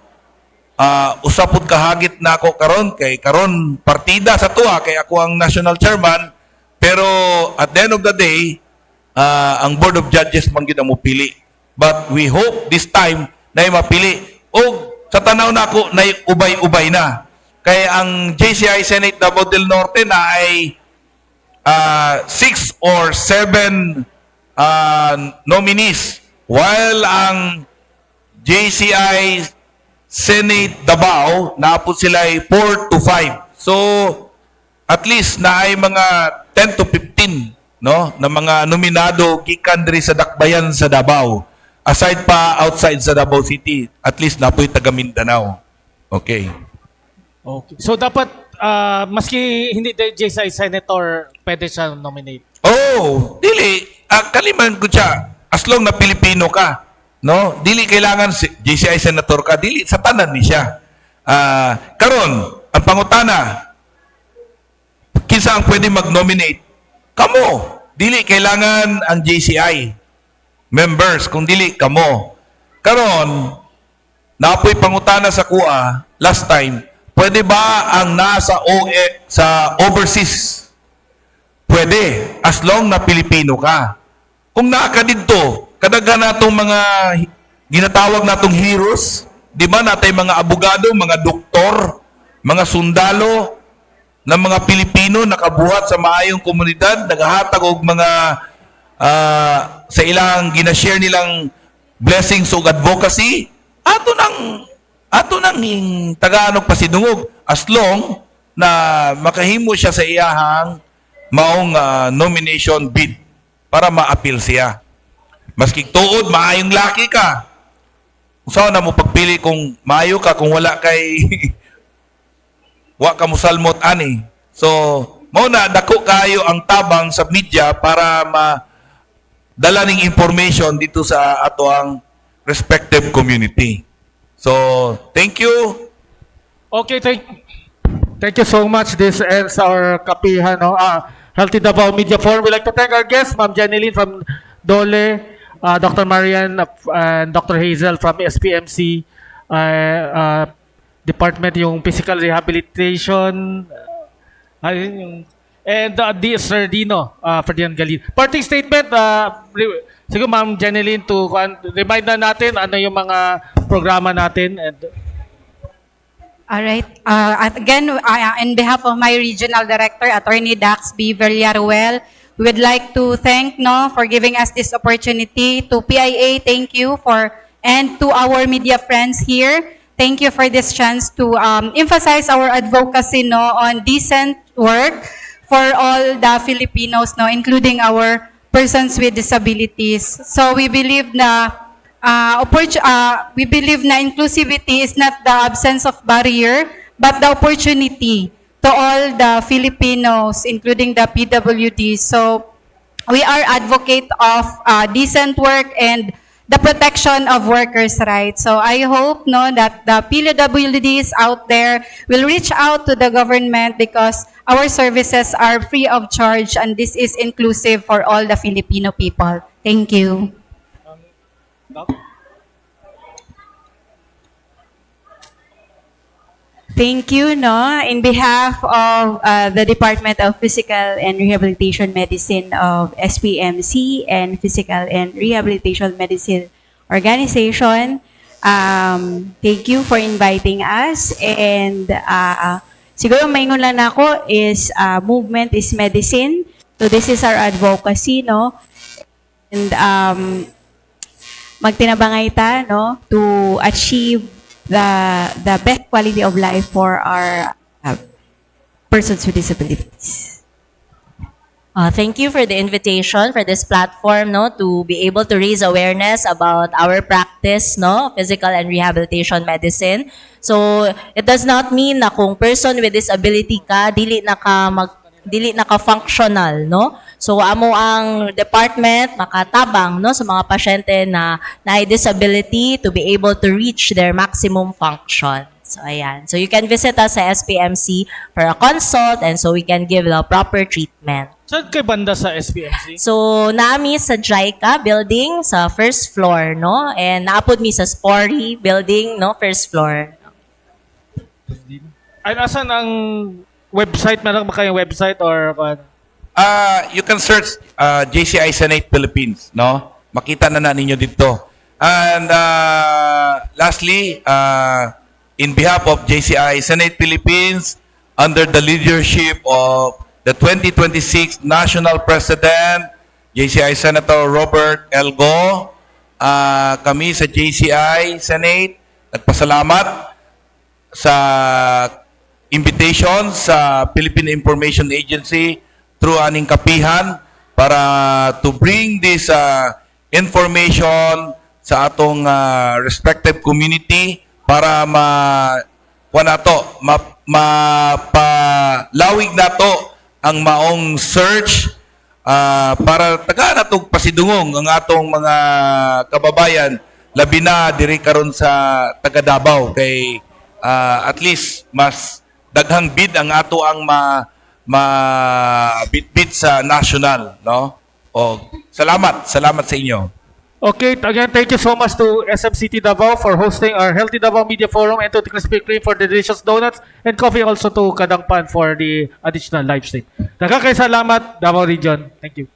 usa pud kahagit na ako karon kay karon partida sa tuwa kay ako ang national chairman, pero at the end of the day ang board of judges man gyud ang mopili. But we hope this time na mapili o sa tanaw na ako na ubay-ubay na. Kay ang JCI Senate Davao del Norte na ay 6 or 7 nominees, while ang JCI Senate Davao naapod sila ay 4 to 5. So at least na ay mga 10 to 15, no, na mga nominado gikan diri sa dakbayan sa Davao. Aside pa outside sa Davao City, at least napoy taga Mindanao. Okay. Okay. So dapat maski hindi JCI senator pwede siya nominate. Oh, dili kaliman ko siya as long na Pilipino ka, no? Dili kailangan JCI senator ka, dili sa tanan ni siya. Karon ang pangutana, kinsa ang pwede mag-nominate? Kamo. Dili kailangan ang JCI members, kung dili kamo. Karon napoy pangutana sa kuha last time, pwede ba ang nasa sa overseas? Pwede, as long na Pilipino ka. Kung naa ka dito, kadaghan natong mga ginatawag natong heroes, di ba natay mga abogado, mga doktor, mga sundalo, na mga Pilipino nakabuhat sa maayong komunidad, nagahatag og mga sa ilang ginashare nilang blessings ug advocacy, ato nang tagaanog pasidungog as long na makahimo siya sa iyahang maong nomination bid para ma-appeal siya. Maski tuod maayong laki ka, usaw na mo pagpili kung maayo ka, kung wala kay wa ka musalmot ani. So mao na dako kayo ang tabang sa media para dala ning information dito sa ato ang respective community. So, thank you. Okay, thank you so much. This ends our kapihan, no? Healthy Davao Media Forum. We'd like to thank our guests, Ma'am Jeneline from Dole, Dr. Marian and Dr. Hazel from SPMC Department, yung Physical Rehabilitation, and D. Sir Dino, Ferdinand Galin. Parting statement, siguro Ma'am Jeneline, to remind na natin ano yung mga programa natin. And All right. Again, on behalf of my regional director, Attorney Dax B. Villaruel, we would like to thank for giving us this opportunity. To PIA, thank you and to our media friends here, thank you for this chance to emphasize our advocacy on decent work for all the Filipinos, including our persons with disabilities. So we believe na inclusivity is not the absence of barrier, but the opportunity to all the Filipinos, including the PWDs. So we are advocate of decent work and the protection of workers' rights. So I hope that the PWDs out there will reach out to the government because our services are free of charge and this is inclusive for all the Filipino people. Thank you. Thank you, no. In behalf of the Department of Physical and Rehabilitation Medicine of SPMC and Physical and Rehabilitation Medicine Organization, thank you for inviting us. And siguro maingon lang ako is movement is medicine. So this is our advocacy, no. And magtinabangay ta, no, to achieve the best quality of life for our persons with disabilities. Thank you for the invitation for this platform, no, to be able to raise awareness about our practice, no, physical and rehabilitation medicine. So it does not mean na kung person with disability ka, dili na ka functional, no. So amo ang department makatabang, no, sa mga pasyente na may disability to be able to reach their maximum function. So ayan. So you can visit us sa SPMC for a consult and so we can give the proper treatment. Saan kay banda sa SPMC? So naami sa JICA building sa first floor, no, and naapod mi sa Spory building, no, first floor. Ay, asan ang website? Meron ba kayong website or You can search JCI Senate Philippines, no? Makita na ninyo dito. And lastly, in behalf of JCI Senate Philippines, under the leadership of the 2026 National President, JCI Senator Robert L. Go, kami sa JCI Senate, nagpasalamat sa invitation sa Philippine Information Agency through aning kapihan para to bring this information sa atong respective community para mapalawig nato ang maong search para taga natong pasidungong ang atong mga kababayan labi na diri karon sa taga Davao kay at least mas daghang bid ang ato ang bitbit sa national, no? O salamat sa inyo. Okay, again, thank you so much to SMCT Davao for hosting our Healthy Davao Media Forum and to the Krispy Kreme for the delicious donuts and coffee, also to Kadangpan for the additional live stream. Daghang kay salamat, Davao Region. Thank you.